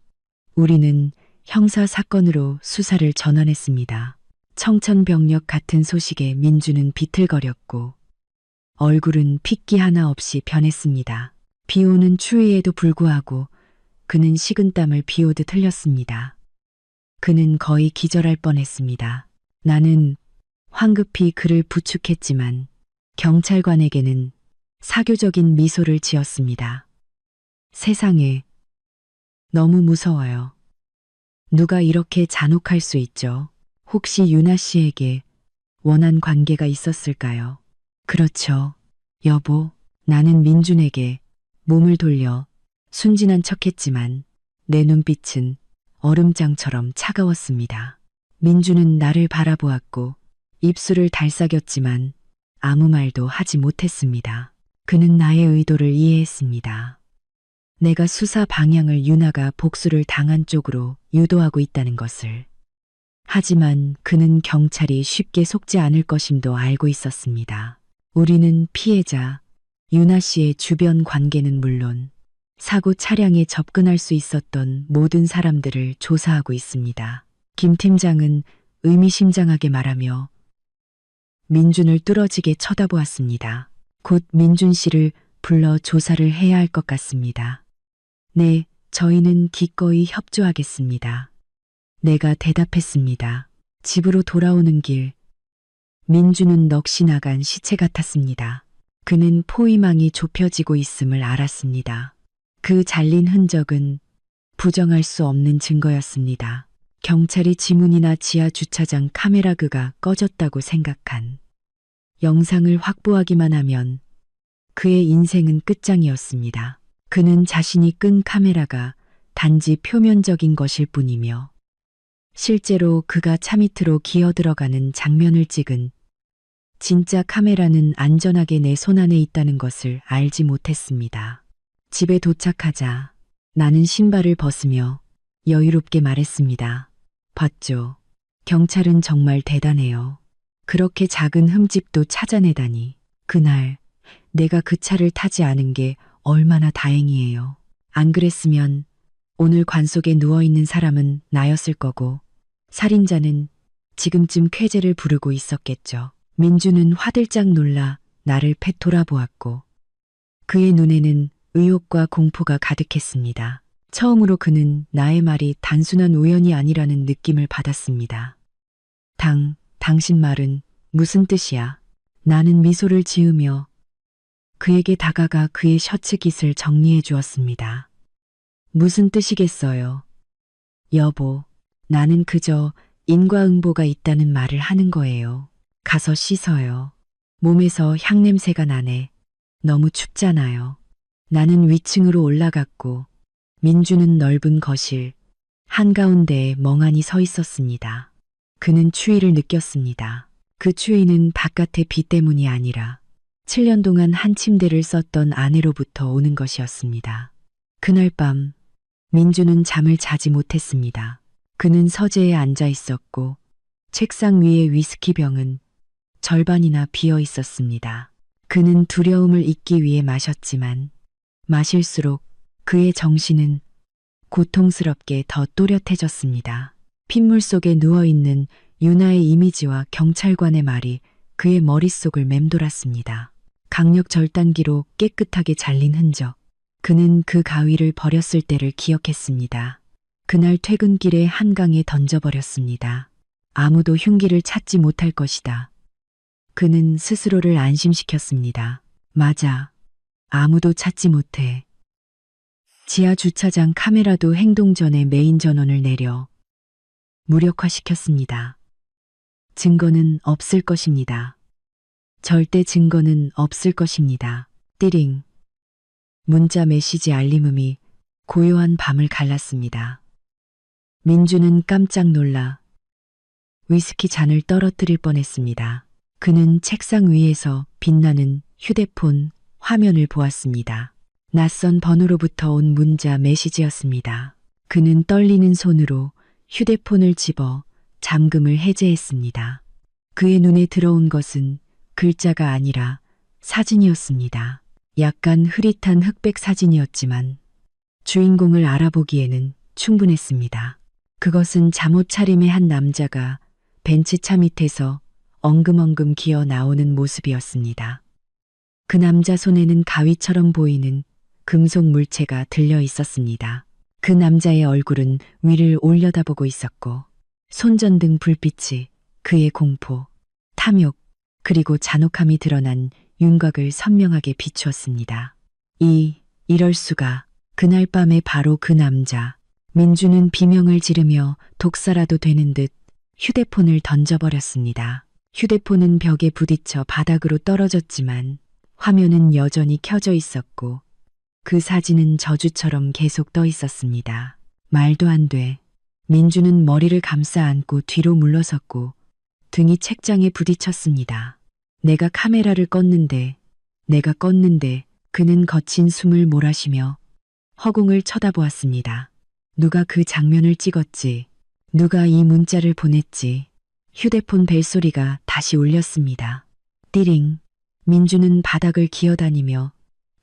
우리는 형사 사건으로 수사를 전환했습니다. 청천벽력 같은 소식에 민주는 비틀거렸고 얼굴은 핏기 하나 없이 변했습니다. 비 오는 추위에도 불구하고 그는 식은땀을 비오듯 흘렸습니다. 그는 거의 기절할 뻔했습니다. 나는 황급히 그를 부축했지만 경찰관에게는 사교적인 미소를 지었습니다. 세상에, 너무 무서워요. 누가 이렇게 잔혹할 수 있죠? 혹시 유나 씨에게 원한 관계가 있었을까요? 그렇죠, 여보. 나는 민준에게 몸을 돌려 순진한 척했지만 내 눈빛은 얼음장처럼 차가웠습니다. 민준은 나를 바라보았고 입술을 달싹였지만 아무 말도 하지 못했습니다. 그는 나의 의도를 이해했습니다. 내가 수사 방향을 유나가 복수를 당한 쪽으로 유도하고 있다는 것을. 하지만 그는 경찰이 쉽게 속지 않을 것임도 알고 있었습니다. 우리는 피해자 유나 씨의 주변 관계는 물론 사고 차량에 접근할 수 있었던 모든 사람들을 조사하고 있습니다. 김 팀장은 의미심장하게 말하며 민준을 뚫어지게 쳐다보았습니다. 곧 민준 씨를 불러 조사를 해야 할 것 같습니다. 네, 저희는 기꺼이 협조하겠습니다. 내가 대답했습니다. 집으로 돌아오는 길, 민준은 넋이 나간 시체 같았습니다. 그는 포위망이 좁혀지고 있음을 알았습니다. 그 잘린 흔적은 부정할 수 없는 증거였습니다. 경찰이 지문이나 지하 주차장 카메라그가 꺼졌다고 생각한 영상을 확보하기만 하면 그의 인생은 끝장이었습니다. 그는 자신이 끈 카메라가 단지 표면적인 것일 뿐이며 실제로 그가 차 밑으로 기어 들어가는 장면을 찍은 진짜 카메라는 안전하게 내 손안에 있다는 것을 알지 못했습니다. 집에 도착하자 나는 신발을 벗으며 여유롭게 말했습니다. 봤죠? 경찰은 정말 대단해요. 그렇게 작은 흠집도 찾아내다니. 그날 내가 그 차를 타지 않은 게 얼마나 다행이에요. 안 그랬으면 오늘 관 속에 누워있는 사람은 나였을 거고 살인자는 지금쯤 쾌재를 부르고 있었겠죠. 민주는 화들짝 놀라 나를 패 돌아보았고 그의 눈에는 의혹과 공포가 가득했습니다. 처음으로 그는 나의 말이 단순한 우연이 아니라는 느낌을 받았습니다. 당신 말은 무슨 뜻이야? 나는 미소를 지으며 그에게 다가가 그의 셔츠 깃을 정리해 주었습니다. 무슨 뜻이겠어요? 여보, 나는 그저 인과응보가 있다는 말을 하는 거예요. 가서 씻어요. 몸에서 향냄새가 나네. 너무 춥잖아요. 나는 위층으로 올라갔고 민주는 넓은 거실 한가운데에 멍하니 서 있었습니다. 그는 추위를 느꼈습니다. 그 추위는 바깥의 비 때문이 아니라 7년 동안 한 침대를 썼던 아내로부터 오는 것이었습니다. 그날 밤 민주는 잠을 자지 못했습니다. 그는 서재에 앉아 있었고 책상 위의 위스키 병은 절반이나 비어 있었습니다. 그는 두려움을 잊기 위해 마셨지만 마실수록 그의 정신은 고통스럽게 더 또렷해졌습니다. 핏물 속에 누워있는 유나의 이미지와 경찰관의 말이 그의 머릿속을 맴돌았습니다. 강력 절단기로 깨끗하게 잘린 흔적. 그는 그 가위를 버렸을 때를 기억했습니다. 그날 퇴근길에 한강에 던져버렸습니다. 아무도 흉기를 찾지 못할 것이다. 그는 스스로를 안심시켰습니다. 맞아. 아무도 찾지 못해. 지하 주차장 카메라도 행동 전에 메인 전원을 내려 무력화시켰습니다. 증거는 없을 것입니다. 절대 증거는 없을 것입니다. 띠링. 문자 메시지 알림음이 고요한 밤을 갈랐습니다. 민주는 깜짝 놀라 위스키 잔을 떨어뜨릴 뻔했습니다. 그는 책상 위에서 빛나는 휴대폰 화면을 보았습니다. 낯선 번호로부터 온 문자 메시지였습니다. 그는 떨리는 손으로 휴대폰을 집어 잠금을 해제했습니다. 그의 눈에 들어온 것은 글자가 아니라 사진이었습니다. 약간 흐릿한 흑백 사진이었지만 주인공을 알아보기에는 충분했습니다. 그것은 잠옷 차림의 한 남자가 벤츠차 밑에서 엉금엉금 기어 나오는 모습이었습니다. 그 남자 손에는 가위처럼 보이는 금속 물체가 들려 있었습니다. 그 남자의 얼굴은 위를 올려다보고 있었고 손전등 불빛이 그의 공포, 탐욕, 그리고 잔혹함이 드러난 윤곽을 선명하게 비추었습니다. 이럴 수가. 그날 밤에 바로 그 남자. 민주는 비명을 지르며 독사라도 되는 듯 휴대폰을 던져버렸습니다. 휴대폰은 벽에 부딪혀 바닥으로 떨어졌지만 화면은 여전히 켜져 있었고 그 사진은 저주처럼 계속 떠 있었습니다. 말도 안 돼. 민주는 머리를 감싸 안고 뒤로 물러섰고 등이 책장에 부딪혔습니다. 내가 카메라를 껐는데, 내가 껐는데. 그는 거친 숨을 몰아쉬며 허공을 쳐다보았습니다. 누가 그 장면을 찍었지? 누가 이 문자를 보냈지? 휴대폰 벨소리가 다시 울렸습니다. 띠링. 민주는 바닥을 기어다니며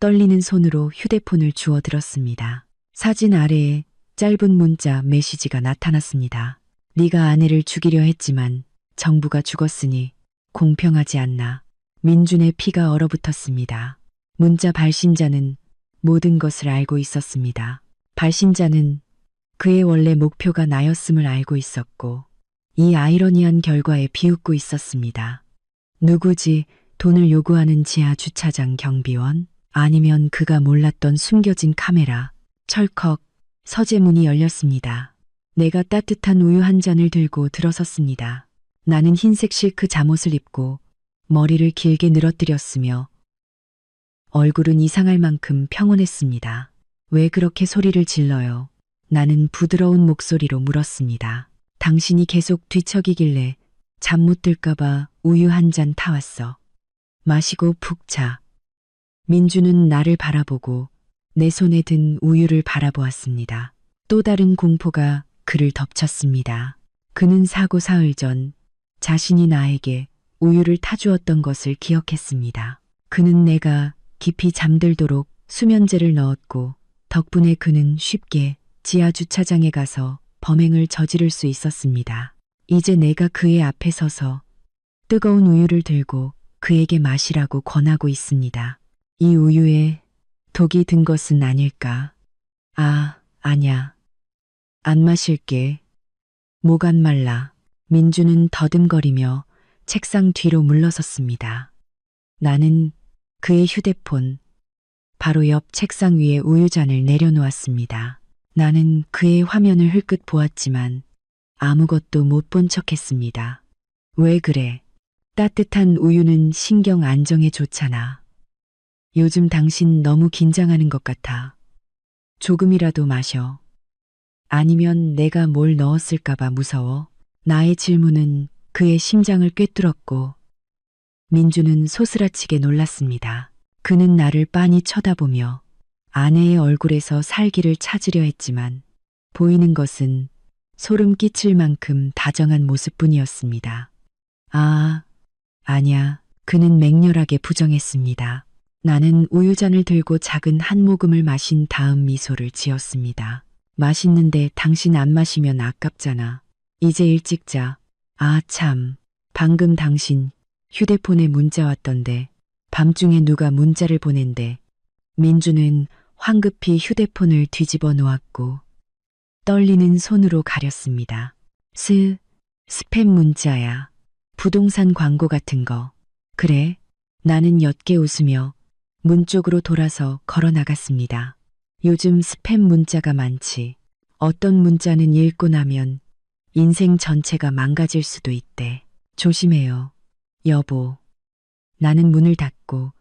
떨리는 손으로 휴대폰을 주워 들었습니다. 사진 아래에 짧은 문자 메시지가 나타났습니다. 네가 아내를 죽이려 했지만 정부가 죽었으니 공평하지 않나. 민준의 피가 얼어붙었습니다. 문자 발신자는 모든 것을 알고 있었습니다. 발신자는 그의 원래 목표가 나였음을 알고 있었고 이 아이러니한 결과에 비웃고 있었습니다. 누구지? 돈을 요구하는 지하 주차장 경비원? 아니면 그가 몰랐던 숨겨진 카메라? 철컥 서재 문이 열렸습니다. 내가 따뜻한 우유 한 잔을 들고 들어섰습니다. 나는 흰색 실크 잠옷을 입고 머리를 길게 늘어뜨렸으며 얼굴은 이상할 만큼 평온했습니다. 왜 그렇게 소리를 질러요? 나는 부드러운 목소리로 물었습니다. 당신이 계속 뒤척이길래 잠 못 들까봐 우유 한 잔 타왔어. 마시고 푹 자. 민주는 나를 바라보고 내 손에 든 우유를 바라보았습니다. 또 다른 공포가 그를 덮쳤습니다. 그는 사고 사흘 전 자신이 나에게 우유를 타주었던 것을 기억했습니다. 그는 내가 깊이 잠들도록 수면제를 넣었고 덕분에 그는 쉽게 지하 주차장에 가서 범행을 저지를 수 있었습니다. 이제 내가 그의 앞에 서서 뜨거운 우유를 들고 그에게 마시라고 권하고 있습니다. 이 우유에 독이 든 것은 아닐까? 아, 아냐. 안 마실게. 목 안 말라. 민주는 더듬거리며 책상 뒤로 물러섰습니다. 나는 그의 휴대폰, 바로 옆 책상 위에 우유잔을 내려놓았습니다. 나는 그의 화면을 흘끗 보았지만 아무것도 못 본 척했습니다. 왜 그래? 따뜻한 우유는 신경 안정에 좋잖아. 요즘 당신 너무 긴장하는 것 같아. 조금이라도 마셔. 아니면 내가 뭘 넣었을까봐 무서워. 나의 질문은 그의 심장을 꿰뚫었고 민주는 소스라치게 놀랐습니다. 그는 나를 빤히 쳐다보며 아내의 얼굴에서 살기를 찾으려 했지만 보이는 것은 소름 끼칠 만큼 다정한 모습뿐이었습니다. 아, 아냐. 그는 맹렬하게 부정했습니다. 나는 우유잔을 들고 작은 한 모금을 마신 다음 미소를 지었습니다. 맛있는데 당신 안 마시면 아깝잖아. 이제 일찍 자. 아, 참. 방금 당신 휴대폰에 문자 왔던데. 밤중에 누가 문자를 보낸대. 민주는 황급히 휴대폰을 뒤집어 놓았고 떨리는 손으로 가렸습니다. 스팸 문자야. 부동산 광고 같은 거. 그래? 나는 옅게 웃으며 문 쪽으로 돌아서 걸어 나갔습니다. 요즘 스팸 문자가 많지. 어떤 문자는 읽고 나면 인생 전체가 망가질 수도 있대. 조심해요. 여보. 나는 문을 닫고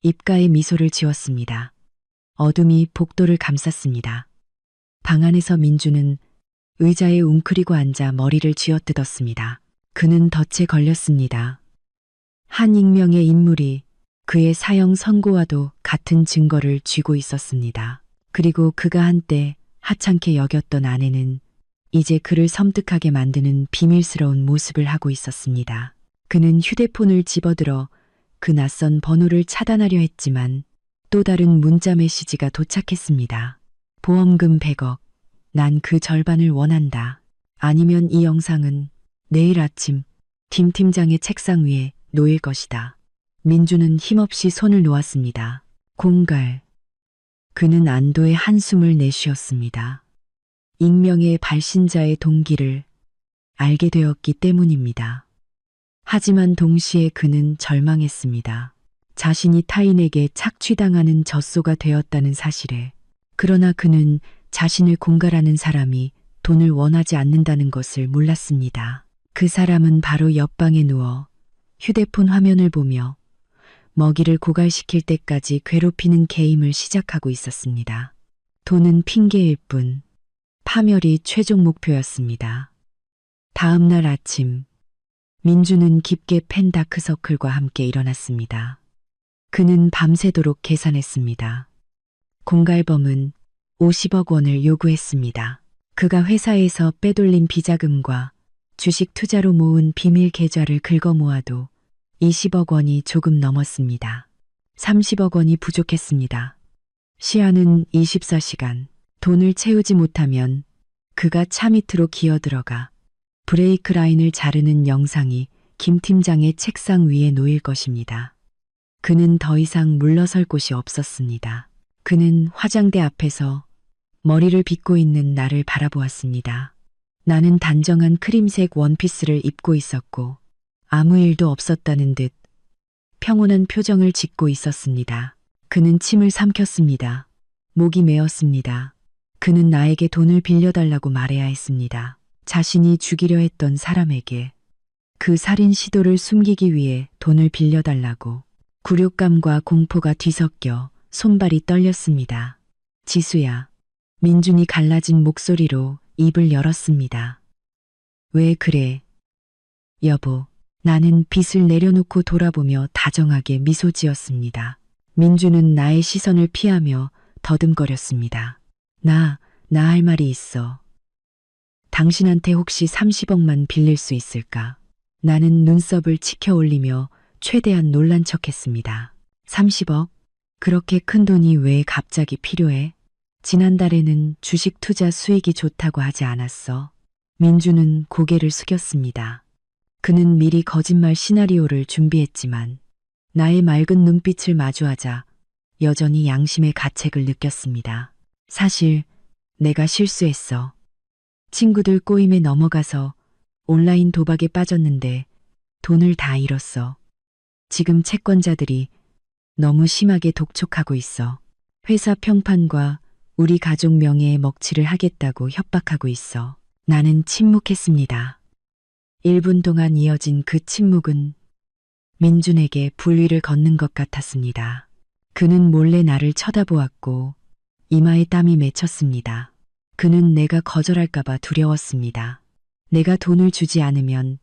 입가에 미소를 지었습니다. 어둠이 복도를 감쌌습니다. 방 안에서 민주는 의자에 웅크리고 앉아 머리를 쥐어뜯었습니다. 그는 덫에 걸렸습니다. 한 익명의 인물이 그의 사형 선고와도 같은 증거를 쥐고 있었습니다. 그리고 그가 한때 하찮게 여겼던 아내는 이제 그를 섬뜩하게 만드는 비밀스러운 모습을 하고 있었습니다. 그는 휴대폰을 집어들어 그 낯선 번호를 차단하려 했지만 또 다른 문자 메시지가 도착했습니다. 보험금 100억. 난 그 절반을 원한다. 아니면 이 영상은 내일 아침 김 팀장의 책상 위에 놓일 것이다. 민주는 힘없이 손을 놓았습니다. 공갈. 그는 안도의 한숨을 내쉬었습니다. 익명의 발신자의 동기를 알게 되었기 때문입니다. 하지만 동시에 그는 절망했습니다. 자신이 타인에게 착취당하는 젖소가 되었다는 사실에. 그러나 그는 자신을 공갈하는 사람이 돈을 원하지 않는다는 것을 몰랐습니다. 그 사람은 바로 옆방에 누워 휴대폰 화면을 보며 먹이를 고갈시킬 때까지 괴롭히는 게임을 시작하고 있었습니다. 돈은 핑계일 뿐 파멸이 최종 목표였습니다. 다음 날 아침 민주는 깊게 팬 다크서클과 함께 일어났습니다. 그는 밤새도록 계산했습니다. 공갈범은 50억 원을 요구했습니다. 그가 회사에서 빼돌린 비자금과 주식 투자로 모은 비밀 계좌를 긁어 모아도 20억 원이 조금 넘었습니다. 30억 원이 부족했습니다. 시한은 24시간. 돈을 채우지 못하면 그가 차 밑으로 기어들어가 브레이크 라인을 자르는 영상이 김 팀장의 책상 위에 놓일 것입니다. 그는 더 이상 물러설 곳이 없었습니다. 그는 화장대 앞에서 머리를 빗고 있는 나를 바라보았습니다. 나는 단정한 크림색 원피스를 입고 있었고 아무 일도 없었다는 듯 평온한 표정을 짓고 있었습니다. 그는 침을 삼켰습니다. 목이 메었습니다. 그는 나에게 돈을 빌려달라고 말해야 했습니다. 자신이 죽이려 했던 사람에게 그 살인 시도를 숨기기 위해 돈을 빌려달라고. 굴욕감과 공포가 뒤섞여 손발이 떨렸습니다. 지수야. 민준이 갈라진 목소리로 입을 열었습니다. 왜 그래? 여보. 나는 빗을 내려놓고 돌아보며 다정하게 미소 지었습니다. 민주는 나의 시선을 피하며 더듬거렸습니다. 나 할 말이 있어. 당신한테 혹시 30억만 빌릴 수 있을까? 나는 눈썹을 치켜 올리며 최대한 놀란 척했습니다. 30억? 그렇게 큰 돈이 왜 갑자기 필요해? 지난달에는 주식 투자 수익이 좋다고 하지 않았어? 민주는 고개를 숙였습니다. 그는 미리 거짓말 시나리오를 준비했지만 나의 맑은 눈빛을 마주하자 여전히 양심의 가책을 느꼈습니다. 사실 내가 실수했어. 친구들 꼬임에 넘어가서 온라인 도박에 빠졌는데 돈을 다 잃었어. 지금 채권자들이 너무 심하게 독촉하고 있어. 회사 평판과 우리 가족 명예에 먹칠을 하겠다고 협박하고 있어. 나는 침묵했습니다. 1분 동안 이어진 그 침묵은 민준에게 불위를 걷는 것 같았습니다. 그는 몰래 나를 쳐다보았고 이마에 땀이 맺혔습니다. 그는 내가 거절할까봐 두려웠습니다. 내가 돈을 주지 않으면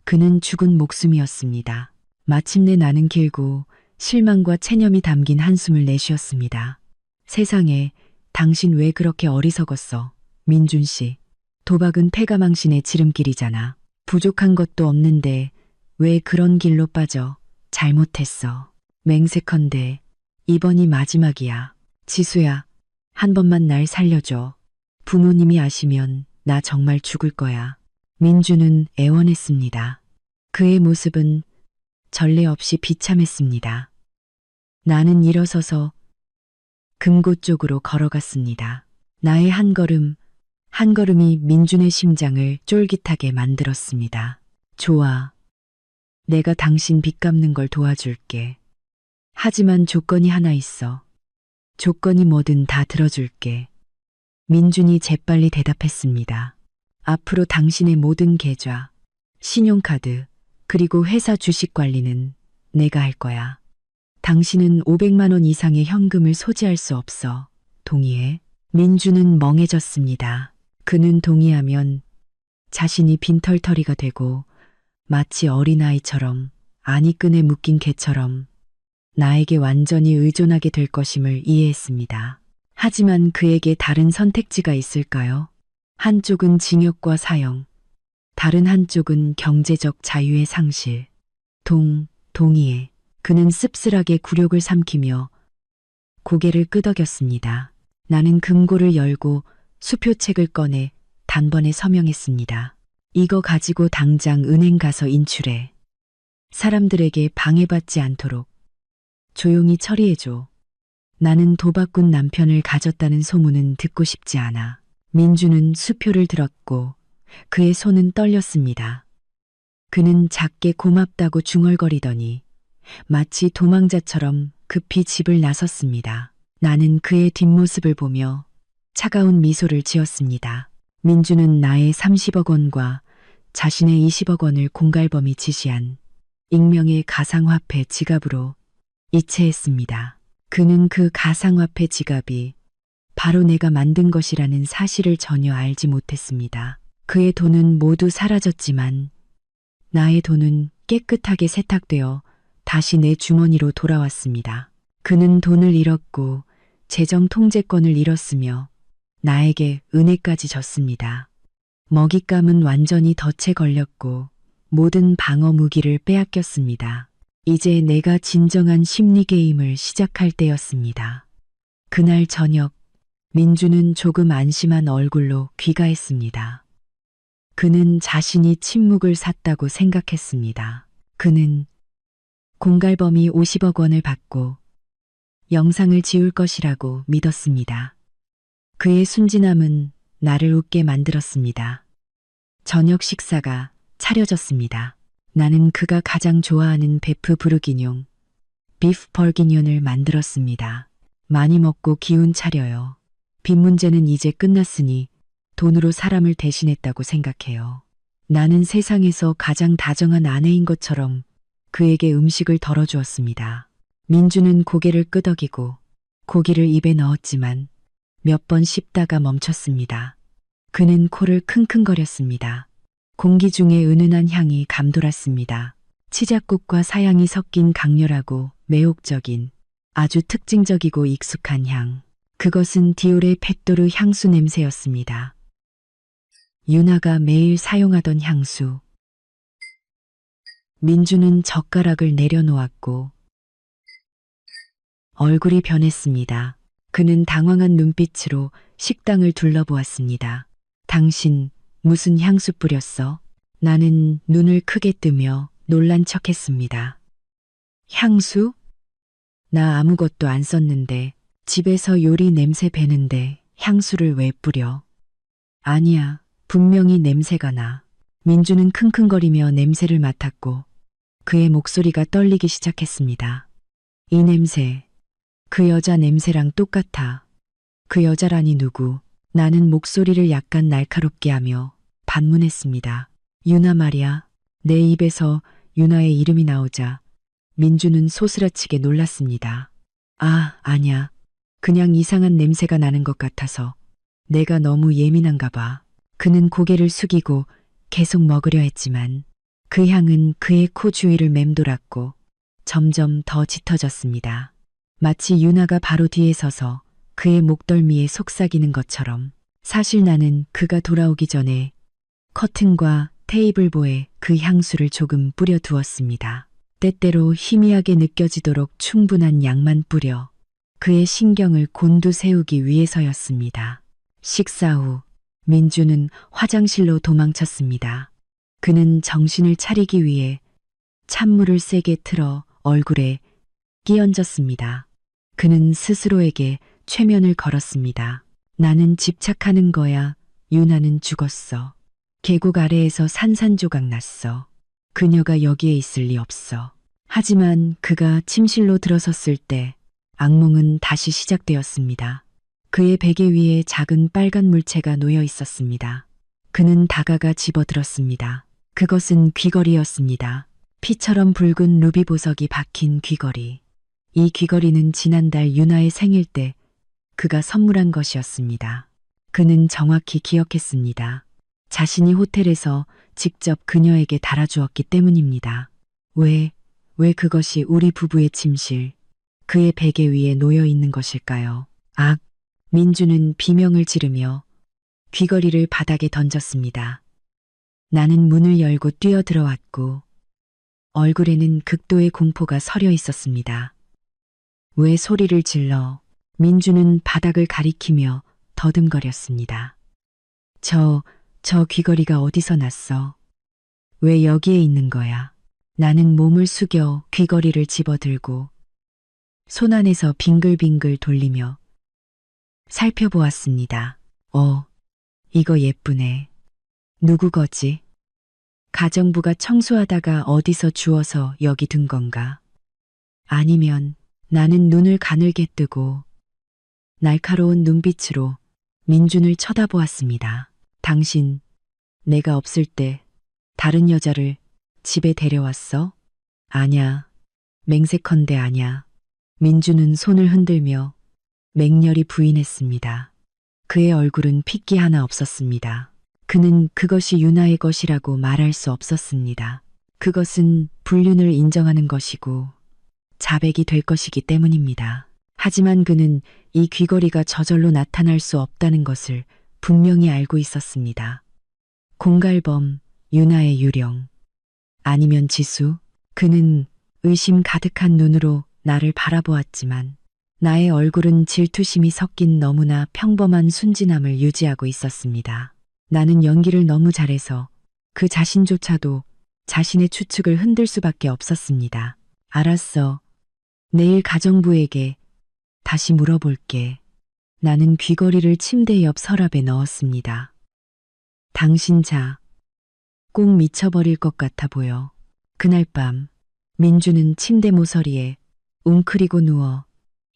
그는 죽은 목숨이었습니다. 마침내 나는 길고 실망과 체념이 담긴 한숨을 내쉬었습니다. 세상에, 당신 왜 그렇게 어리석었어? 민준 씨. 도박은 패가망신의 지름길이잖아. 부족한 것도 없는데 왜 그런 길로 빠져? 잘못했어. 맹세컨대 이번이 마지막이야. 지수야, 한 번만 날 살려줘. 부모님이 아시면 나 정말 죽을 거야. 민주는 애원했습니다. 그의 모습은 전례 없이 비참했습니다. 나는 일어서서 금고 쪽으로 걸어갔습니다. 나의 한 걸음, 한 걸음이 민준의 심장을 쫄깃하게 만들었습니다. 좋아. 내가 당신 빚 갚는 걸 도와줄게. 하지만 조건이 하나 있어. 조건이 뭐든 다 들어줄게. 민준이 재빨리 대답했습니다. 앞으로 당신의 모든 계좌, 신용카드, 그리고 회사 주식 관리는 내가 할 거야. 당신은 500만 원 이상의 현금을 소지할 수 없어. 동의해? 민준은 멍해졌습니다. 그는 동의하면 자신이 빈털터리가 되고 마치 어린아이처럼 안이끈에 묶인 개처럼 나에게 완전히 의존하게 될 것임을 이해했습니다. 하지만 그에게 다른 선택지가 있을까요? 한쪽은 징역과 사형, 다른 한쪽은 경제적 자유의 상실. 동의해. 그는 씁쓸하게 굴욕을 삼키며 고개를 끄덕였습니다. 나는 금고를 열고 수표책을 꺼내 단번에 서명했습니다. 이거 가지고 당장 은행 가서 인출해. 사람들에게 방해받지 않도록 조용히 처리해줘. 나는 도박꾼 남편을 가졌다는 소문은 듣고 싶지 않아. 민주는 수표를 들었고 그의 손은 떨렸습니다. 그는 작게 고맙다고 중얼거리더니 마치 도망자처럼 급히 집을 나섰습니다. 나는 그의 뒷모습을 보며 차가운 미소를 지었습니다. 민주는 나의 30억 원과 자신의 20억 원을 공갈범이 지시한 익명의 가상화폐 지갑으로 이체했습니다. 그는 그 가상화폐 지갑이 바로 내가 만든 것이라는 사실을 전혀 알지 못했습니다. 그의 돈은 모두 사라졌지만 나의 돈은 깨끗하게 세탁되어 다시 내 주머니로 돌아왔습니다. 그는 돈을 잃었고 재정 통제권을 잃었으며 나에게 은혜까지 졌습니다. 먹잇감은 완전히 덫에 걸렸고 모든 방어 무기를 빼앗겼습니다. 이제 내가 진정한 심리 게임을 시작할 때였습니다. 그날 저녁 민주는 조금 안심한 얼굴로 귀가했습니다. 그는 자신이 침묵을 샀다고 생각했습니다. 그는 공갈범이 50억 원을 받고 영상을 지울 것이라고 믿었습니다. 그의 순진함은 나를 웃게 만들었습니다. 저녁 식사가 차려졌습니다. 나는 그가 가장 좋아하는 베프 부르기뇽, 비프 벌기뇽을 만들었습니다. 많이 먹고 기운 차려요. 빚 문제는 이제 끝났으니 돈으로 사람을 대신했다고 생각해요. 나는 세상에서 가장 다정한 아내인 것처럼 그에게 음식을 덜어주었습니다. 민주는 고개를 끄덕이고 고기를 입에 넣었지만 몇 번 씹다가 멈췄습니다. 그는 코를 킁킁거렸습니다. 공기 중에 은은한 향이 감돌았습니다. 치자꽃과 사향이 섞인 강렬하고 매혹적인 아주 특징적이고 익숙한 향. 그것은 디올의 페토르 향수 냄새였습니다. 유나가 매일 사용하던 향수. 민주는 젓가락을 내려놓았고 얼굴이 변했습니다. 그는 당황한 눈빛으로 식당을 둘러보았습니다. 당신 무슨 향수 뿌렸어? 나는 눈을 크게 뜨며 놀란 척했습니다. 향수? 나 아무것도 안 썼는데 집에서 요리 냄새 배는데 향수를 왜 뿌려? 아니야. 분명히 냄새가 나. 민주는 킁킁거리며 냄새를 맡았고 그의 목소리가 떨리기 시작했습니다. 이 냄새, 그 여자 냄새랑 똑같아. 그 여자라니 누구? 나는 목소리를 약간 날카롭게 하며 반문했습니다. 유나 말이야. 내 입에서 유나의 이름이 나오자 민주는 소스라치게 놀랐습니다. 아, 아냐. 그냥 이상한 냄새가 나는 것 같아서 내가 너무 예민한가 봐. 그는 고개를 숙이고 계속 먹으려 했지만 그 향은 그의 코 주위를 맴돌았고 점점 더 짙어졌습니다. 마치 유나가 바로 뒤에 서서 그의 목덜미에 속삭이는 것처럼. 사실 나는 그가 돌아오기 전에 커튼과 테이블보에 그 향수를 조금 뿌려 두었습니다. 때때로 희미하게 느껴지도록 충분한 양만 뿌려 그의 신경을 곤두세우기 위해서였습니다. 식사 후 민주는 화장실로 도망쳤습니다. 그는 정신을 차리기 위해 찬물을 세게 틀어 얼굴에 끼얹었습니다. 그는 스스로에게 최면을 걸었습니다. 나는 집착하는 거야. 유나는 죽었어. 계곡 아래에서 산산조각 났어. 그녀가 여기에 있을 리 없어. 하지만 그가 침실로 들어섰을 때 악몽은 다시 시작되었습니다. 그의 베개 위에 작은 빨간 물체가 놓여 있었습니다. 그는 다가가 집어들었습니다. 그것은 귀걸이였습니다. 피처럼 붉은 루비 보석이 박힌 귀걸이. 이 귀걸이는 지난달 유나의 생일 때 그가 선물한 것이었습니다. 그는 정확히 기억했습니다. 자신이 호텔에서 직접 그녀에게 달아주었기 때문입니다. 왜 그것이 우리 부부의 침실, 그의 베개 위에 놓여 있는 것일까요? 악! 민주는 비명을 지르며 귀걸이를 바닥에 던졌습니다. 나는 문을 열고 뛰어들어왔고 얼굴에는 극도의 공포가 서려 있었습니다. 왜 소리를 질러? 민주는 바닥을 가리키며 더듬거렸습니다. 저 귀걸이가 어디서 났어? 왜 여기에 있는 거야? 나는 몸을 숙여 귀걸이를 집어들고 손 안에서 빙글빙글 돌리며 살펴보았습니다. 이거 예쁘네. 누구 거지? 가정부가 청소하다가 어디서 주워서 여기 둔 건가? 아니면 나는 눈을 가늘게 뜨고 날카로운 눈빛으로 민준을 쳐다보았습니다. 당신, 내가 없을 때 다른 여자를 집에 데려왔어? 아냐, 맹세컨대 아냐. 민준은 손을 흔들며 맹렬히 부인했습니다. 그의 얼굴은 핏기 하나 없었습니다. 그는 그것이 유나의 것이라고 말할 수 없었습니다. 그것은 불륜을 인정하는 것이고 자백이 될 것이기 때문입니다. 하지만 그는 이 귀걸이가 저절로 나타날 수 없다는 것을 분명히 알고 있었습니다. 공갈범, 유나의 유령, 아니면 지수? 그는 의심 가득한 눈으로 나를 바라보았지만 나의 얼굴은 질투심이 섞인 너무나 평범한 순진함을 유지하고 있었습니다. 나는 연기를 너무 잘해서 그 자신조차도 자신의 추측을 흔들 수밖에 없었습니다. 알았어. 내일 가정부에게 다시 물어볼게. 나는 귀걸이를 침대 옆 서랍에 넣었습니다. 당신 꼭 미쳐버릴 것 같아 보여. 그날 밤 민주는 침대 모서리에 웅크리고 누워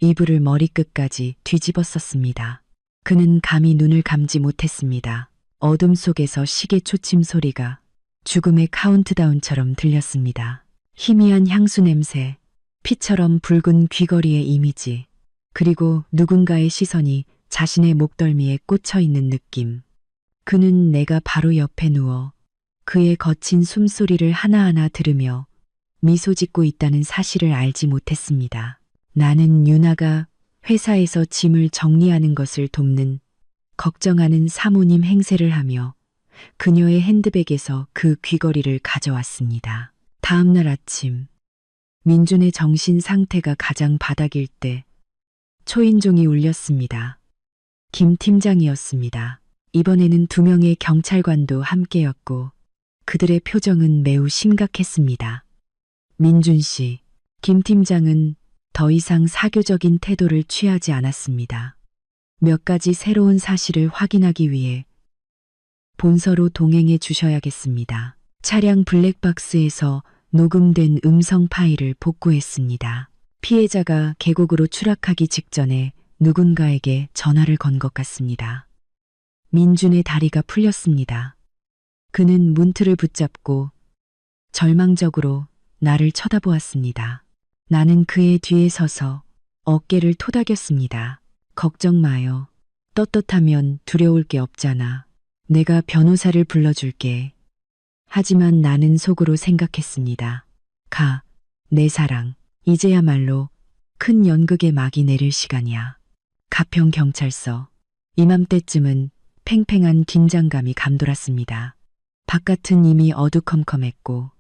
이불을 머리끝까지 뒤집었었습니다. 그는 감히 눈을 감지 못했습니다. 어둠 속에서 시계 초침 소리가 죽음의 카운트다운처럼 들렸습니다. 희미한 향수 냄새, 피처럼 붉은 귀걸이의 이미지, 그리고 누군가의 시선이 자신의 목덜미에 꽂혀 있는 느낌. 그는 내가 바로 옆에 누워 그의 거친 숨소리를 하나하나 들으며 미소 짓고 있다는 사실을 알지 못했습니다. 나는 유나가 회사에서 짐을 정리하는 것을 돕는 걱정하는 사모님 행세를 하며 그녀의 핸드백에서 그 귀걸이를 가져왔습니다. 다음 날 아침, 민준의 정신 상태가 가장 바닥일 때 초인종이 울렸습니다. 김 팀장이었습니다. 이번에는 2명의 경찰관도 함께였고 그들의 표정은 매우 심각했습니다. 민준 씨, 김 팀장은 더 이상 사교적인 태도를 취하지 않았습니다. 몇 가지 새로운 사실을 확인하기 위해 본서로 동행해 주셔야겠습니다. 차량 블랙박스에서 녹음된 음성 파일을 복구했습니다. 피해자가 계곡으로 추락하기 직전에 누군가에게 전화를 건 것 같습니다. 민준의 다리가 풀렸습니다. 그는 문틀을 붙잡고 절망적으로 나를 쳐다보았습니다. 나는 그의 뒤에 서서 어깨를 토닥였습니다. 걱정 마요. 떳떳하면 두려울 게 없잖아. 내가 변호사를 불러줄게. 하지만 나는 속으로 생각했습니다. 가, 내 사랑. 이제야말로 큰 연극의 막이 내릴 시간이야. 가평 경찰서. 이맘때쯤은 팽팽한 긴장감이 감돌았습니다. 바깥은 이미 어두컴컴했고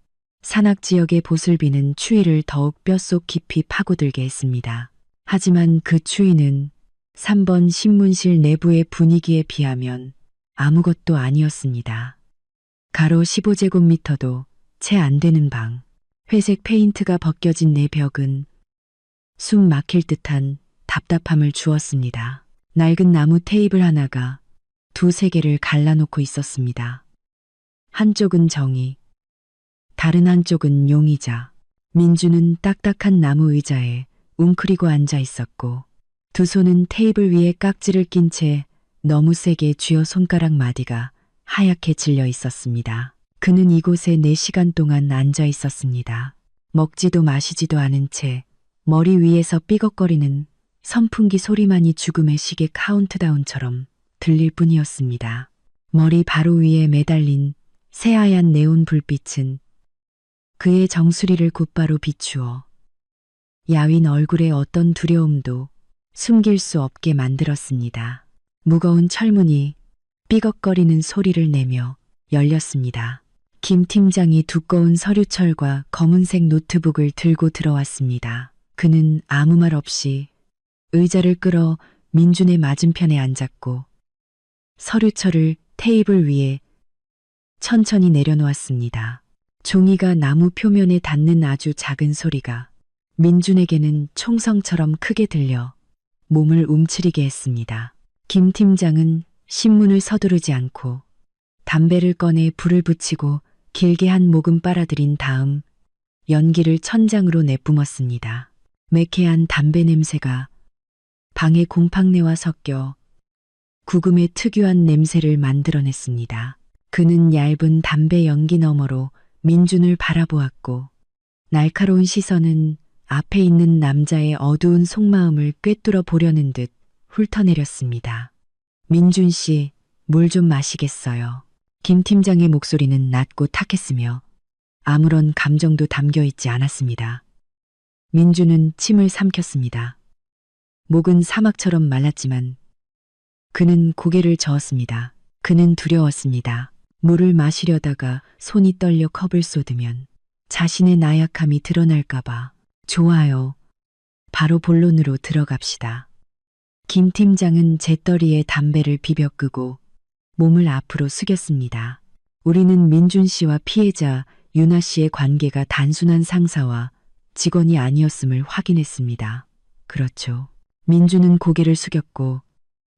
산악 지역의 보슬비는 추위를 더욱 뼛속 깊이 파고들게 했습니다. 하지만 그 추위는 3번 신문실 내부의 분위기에 비하면 아무것도 아니었습니다. 가로 15제곱미터도 채 안 되는 방. 회색 페인트가 벗겨진 내 벽은 숨 막힐 듯한 답답함을 주었습니다. 낡은 나무 테이블 하나가 두세 개를 갈라놓고 있었습니다. 한쪽은 정의, 다른 한쪽은 용의자. 민주는 딱딱한 나무 의자에 웅크리고 앉아 있었고 두 손은 테이블 위에 깍지를 낀 채 너무 세게 쥐어 손가락 마디가 하얗게 질려 있었습니다. 그는 이곳에 4시간 동안 앉아 있었습니다. 먹지도 마시지도 않은 채 머리 위에서 삐걱거리는 선풍기 소리만이 죽음의 시계 카운트다운처럼 들릴 뿐이었습니다. 머리 바로 위에 매달린 새하얀 네온 불빛은 그의 정수리를 곧바로 비추어 야윈 얼굴에 어떤 두려움도 숨길 수 없게 만들었습니다. 무거운 철문이 삐걱거리는 소리를 내며 열렸습니다. 김 팀장이 두꺼운 서류철과 검은색 노트북을 들고 들어왔습니다. 그는 아무 말 없이 의자를 끌어 민준의 맞은편에 앉았고 서류철을 테이블 위에 천천히 내려놓았습니다. 종이가 나무 표면에 닿는 아주 작은 소리가 민준에게는 총성처럼 크게 들려 몸을 움츠리게 했습니다. 김 팀장은 신문을 서두르지 않고 담배를 꺼내 불을 붙이고 길게 한 모금 빨아들인 다음 연기를 천장으로 내뿜었습니다. 매캐한 담배 냄새가 방의 곰팡내와 섞여 구금의 특유한 냄새를 만들어냈습니다. 그는 얇은 담배 연기 너머로 민준을 바라보았고 날카로운 시선은 앞에 있는 남자의 어두운 속마음을 꿰뚫어 보려는 듯 훑어내렸습니다. 민준 씨, 물 좀 마시겠어요. 김 팀장의 목소리는 낮고 탁했으며 아무런 감정도 담겨 있지 않았습니다. 민준은 침을 삼켰습니다. 목은 사막처럼 말랐지만 그는 고개를 저었습니다. 그는 두려웠습니다. 물을 마시려다가 손이 떨려 컵을 쏟으면 자신의 나약함이 드러날까봐. 좋아요. 바로 본론으로 들어갑시다. 김 팀장은 재떨이에 담배를 비벼 끄고 몸을 앞으로 숙였습니다. 우리는 민준 씨와 피해자 유나 씨의 관계가 단순한 상사와 직원이 아니었음을 확인했습니다. 그렇죠. 민준은 고개를 숙였고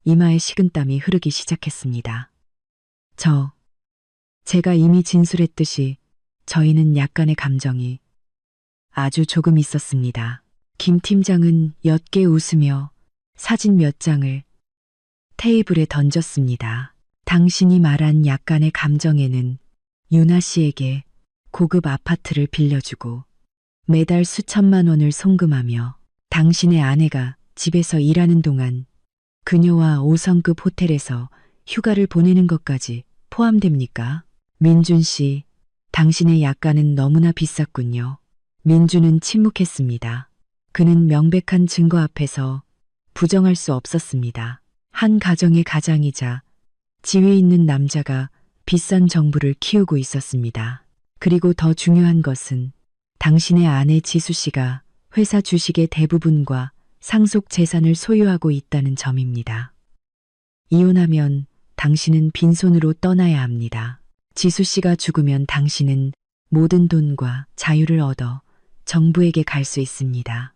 이마에 식은땀이 흐르기 시작했습니다. 제가 이미 진술했듯이 저희는 약간의 감정이 아주 조금 있었습니다. 김 팀장은 옅게 웃으며 사진 몇 장을 테이블에 던졌습니다. 당신이 말한 약간의 감정에는 유나 씨에게 고급 아파트를 빌려주고 매달 수천만 원을 송금하며 당신의 아내가 집에서 일하는 동안 그녀와 5성급 호텔에서 휴가를 보내는 것까지 포함됩니까? 민준 씨, 당신의 약간은 너무나 비쌌군요. 민준은 침묵했습니다. 그는 명백한 증거 앞에서 부정할 수 없었습니다. 한 가정의 가장이자 지위에 있는 남자가 비싼 정부를 키우고 있었습니다. 그리고 더 중요한 것은 당신의 아내 지수 씨가 회사 주식의 대부분과 상속 재산을 소유하고 있다는 점입니다. 이혼하면 당신은 빈손으로 떠나야 합니다. 지수 씨가 죽으면 당신은 모든 돈과 자유를 얻어 정부에게 갈 수 있습니다.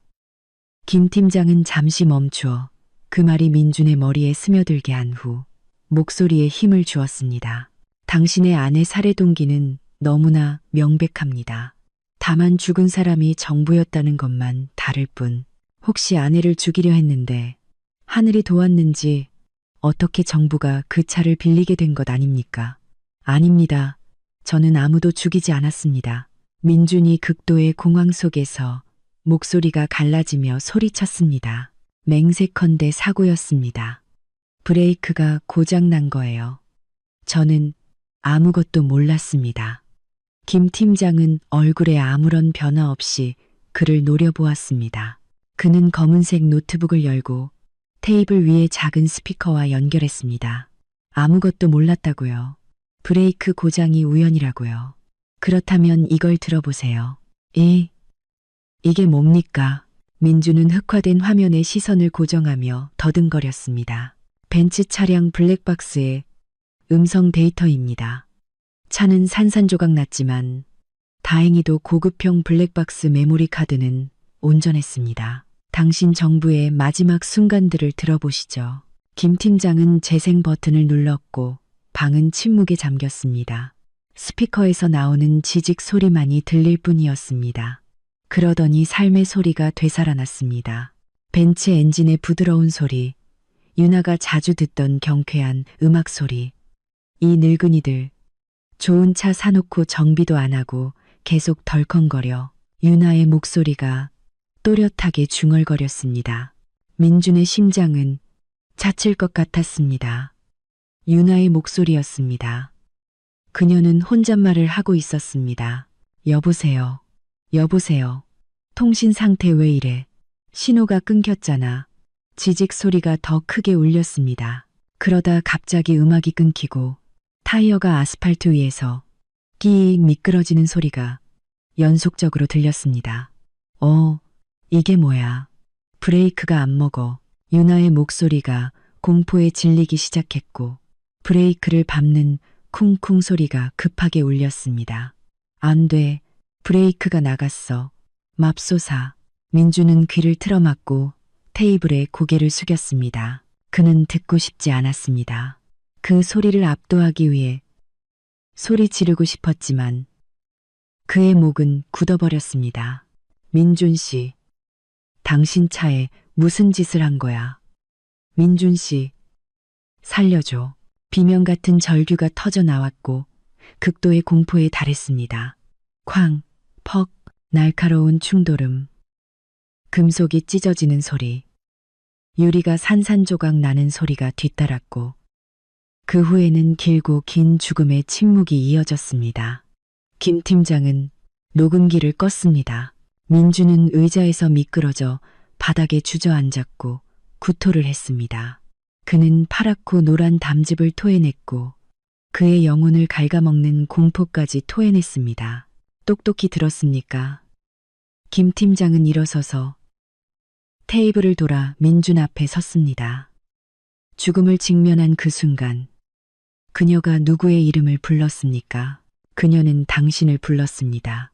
김 팀장은 잠시 멈추어 그 말이 민준의 머리에 스며들게 한 후 목소리에 힘을 주었습니다. 당신의 아내 살해 동기는 너무나 명백합니다. 다만 죽은 사람이 정부였다는 것만 다를 뿐, 혹시 아내를 죽이려 했는데 하늘이 도왔는지 어떻게 정부가 그 차를 빌리게 된 것 아닙니까? 아닙니다. 저는 아무도 죽이지 않았습니다. 민준이 극도의 공황 속에서 목소리가 갈라지며 소리쳤습니다. 맹세컨대 사고였습니다. 브레이크가 고장난 거예요. 저는 아무것도 몰랐습니다. 김 팀장은 얼굴에 아무런 변화 없이 그를 노려보았습니다. 그는 검은색 노트북을 열고 테이블 위에 작은 스피커와 연결했습니다. 아무것도 몰랐다고요. 브레이크 고장이 우연이라고요. 그렇다면 이걸 들어보세요. 이게 뭡니까? 민주는 흑화된 화면에 시선을 고정하며 더듬거렸습니다. 벤츠 차량 블랙박스의 음성 데이터입니다. 차는 산산조각 났지만 다행히도 고급형 블랙박스 메모리 카드는 온전했습니다. 당신 정부의 마지막 순간들을 들어보시죠. 김 팀장은 재생 버튼을 눌렀고 방은 침묵에 잠겼습니다. 스피커에서 나오는 지직 소리만이 들릴 뿐이었습니다. 그러더니 삶의 소리가 되살아났습니다. 벤츠 엔진의 부드러운 소리, 유나가 자주 듣던 경쾌한 음악 소리. 이 늙은이들, 좋은 차 사놓고 정비도 안 하고 계속 덜컹거려. 유나의 목소리가 또렷하게 중얼거렸습니다. 민준의 심장은 자칠 것 같았습니다. 유나의 목소리였습니다. 그녀는 혼잣말을 하고 있었습니다. 여보세요. 여보세요. 통신 상태 왜 이래? 신호가 끊겼잖아. 지직 소리가 더 크게 울렸습니다. 그러다 갑자기 음악이 끊기고 타이어가 아스팔트 위에서 끼익 미끄러지는 소리가 연속적으로 들렸습니다. 이게 뭐야? 브레이크가 안 먹어. 유나의 목소리가 공포에 질리기 시작했고 브레이크를 밟는 쿵쿵 소리가 급하게 울렸습니다. 안 돼. 브레이크가 나갔어. 맙소사. 민주는 귀를 틀어막고 테이블에 고개를 숙였습니다. 그는 듣고 싶지 않았습니다. 그 소리를 압도하기 위해 소리 지르고 싶었지만 그의 목은 굳어버렸습니다. 민준 씨, 당신 차에 무슨 짓을 한 거야? 민준 씨, 살려줘. 비명 같은 절규가 터져 나왔고 극도의 공포에 달했습니다. 쾅, 퍽, 날카로운 충돌음. 금속이 찢어지는 소리. 유리가 산산조각 나는 소리가 뒤따랐고 그 후에는 길고 긴 죽음의 침묵이 이어졌습니다. 김 팀장은 녹음기를 껐습니다. 민주는 의자에서 미끄러져 바닥에 주저앉았고 구토를 했습니다. 그는 파랗고 노란 담즙을 토해냈고 그의 영혼을 갉아먹는 공포까지 토해냈습니다. 똑똑히 들었습니까? 김 팀장은 일어서서 테이블을 돌아 민준 앞에 섰습니다. 죽음을 직면한 그 순간 그녀가 누구의 이름을 불렀습니까? 그녀는 당신을 불렀습니다.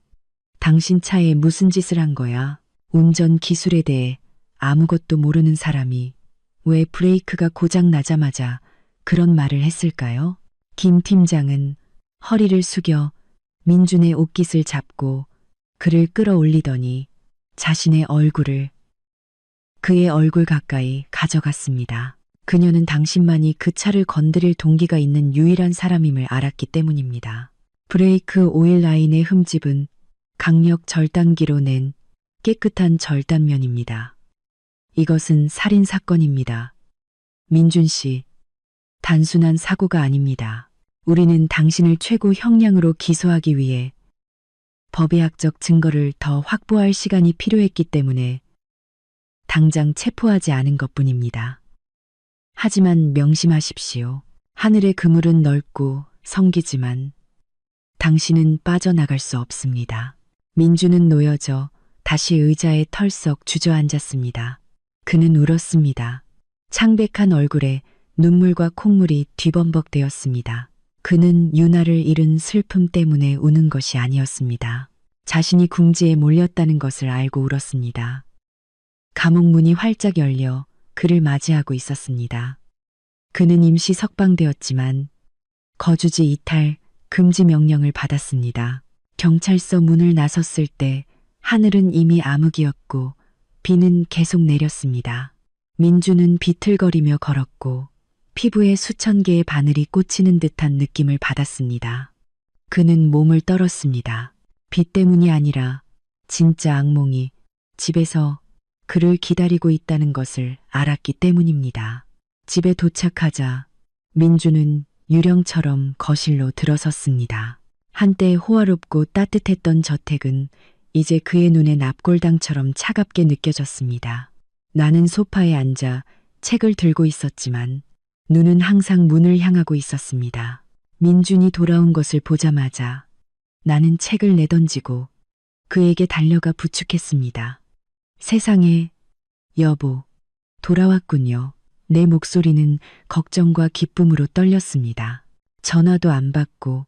당신 차에 무슨 짓을 한 거야? 운전 기술에 대해 아무것도 모르는 사람이 왜 브레이크가 고장 나자마자 그런 말을 했을까요? 김 팀장은 허리를 숙여 민준의 옷깃을 잡고 그를 끌어올리더니 자신의 얼굴을 그의 얼굴 가까이 가져갔습니다. 그녀는 당신만이 그 차를 건드릴 동기가 있는 유일한 사람임을 알았기 때문입니다. 브레이크 오일 라인의 흠집은 강력 절단기로 낸 깨끗한 절단면입니다. 이것은 살인 사건입니다. 민준 씨, 단순한 사고가 아닙니다. 우리는 당신을 최고 형량으로 기소하기 위해 법의학적 증거를 더 확보할 시간이 필요했기 때문에 당장 체포하지 않은 것뿐입니다. 하지만 명심하십시오. 하늘의 그물은 넓고 성기지만 당신은 빠져나갈 수 없습니다. 민주는 놓여져 다시 의자에 털썩 주저앉았습니다. 그는 울었습니다. 창백한 얼굴에 눈물과 콧물이 뒤범벅되었습니다. 그는 유나를 잃은 슬픔 때문에 우는 것이 아니었습니다. 자신이 궁지에 몰렸다는 것을 알고 울었습니다. 감옥 문이 활짝 열려 그를 맞이하고 있었습니다. 그는 임시 석방되었지만 거주지 이탈 금지 명령을 받았습니다. 경찰서 문을 나섰을 때 하늘은 이미 암흑이었고 비는 계속 내렸습니다. 민주는 비틀거리며 걸었고 피부에 수천 개의 바늘이 꽂히는 듯한 느낌을 받았습니다. 그는 몸을 떨었습니다. 비 때문이 아니라 진짜 악몽이 집에서 그를 기다리고 있다는 것을 알았기 때문입니다. 집에 도착하자 민주는 유령처럼 거실로 들어섰습니다. 한때 호화롭고 따뜻했던 저택은 이제 그의 눈에 납골당처럼 차갑게 느껴졌습니다. 나는 소파에 앉아 책을 들고 있었지만 눈은 항상 문을 향하고 있었습니다. 민준이 돌아온 것을 보자마자 나는 책을 내던지고 그에게 달려가 부축했습니다. 세상에, 여보, 돌아왔군요. 내 목소리는 걱정과 기쁨으로 떨렸습니다. 전화도 안 받고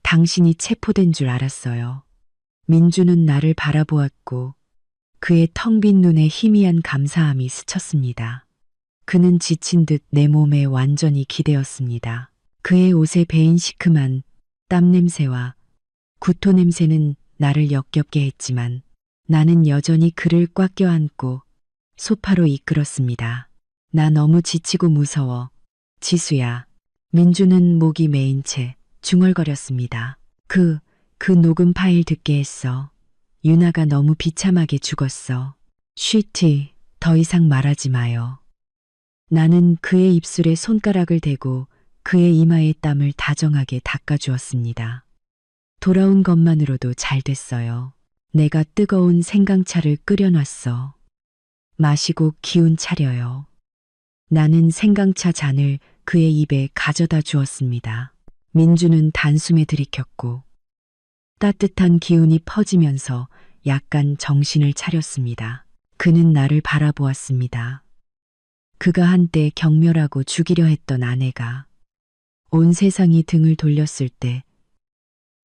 당신이 체포된 줄 알았어요. 민주는 나를 바라보았고 그의 텅 빈 눈에 희미한 감사함이 스쳤습니다. 그는 지친 듯 내 몸에 완전히 기대었습니다. 그의 옷에 배인 시큼한 땀 냄새와 구토 냄새는 나를 역겹게 했지만 나는 여전히 그를 꽉 껴안고 소파로 이끌었습니다. 나 너무 지치고 무서워. 지수야. 민주는 목이 메인 채 중얼거렸습니다. 그 녹음 파일 듣게 했어. 유나가 너무 비참하게 죽었어. 쉬티, 더 이상 말하지 마요. 나는 그의 입술에 손가락을 대고 그의 이마의 땀을 다정하게 닦아주었습니다. 돌아온 것만으로도 잘 됐어요. 내가 뜨거운 생강차를 끓여놨어. 마시고 기운 차려요. 나는 생강차 잔을 그의 입에 가져다 주었습니다. 민주는 단숨에 들이켰고 따뜻한 기운이 퍼지면서 약간 정신을 차렸습니다. 그는 나를 바라보았습니다. 그가 한때 경멸하고 죽이려 했던 아내가 온 세상이 등을 돌렸을 때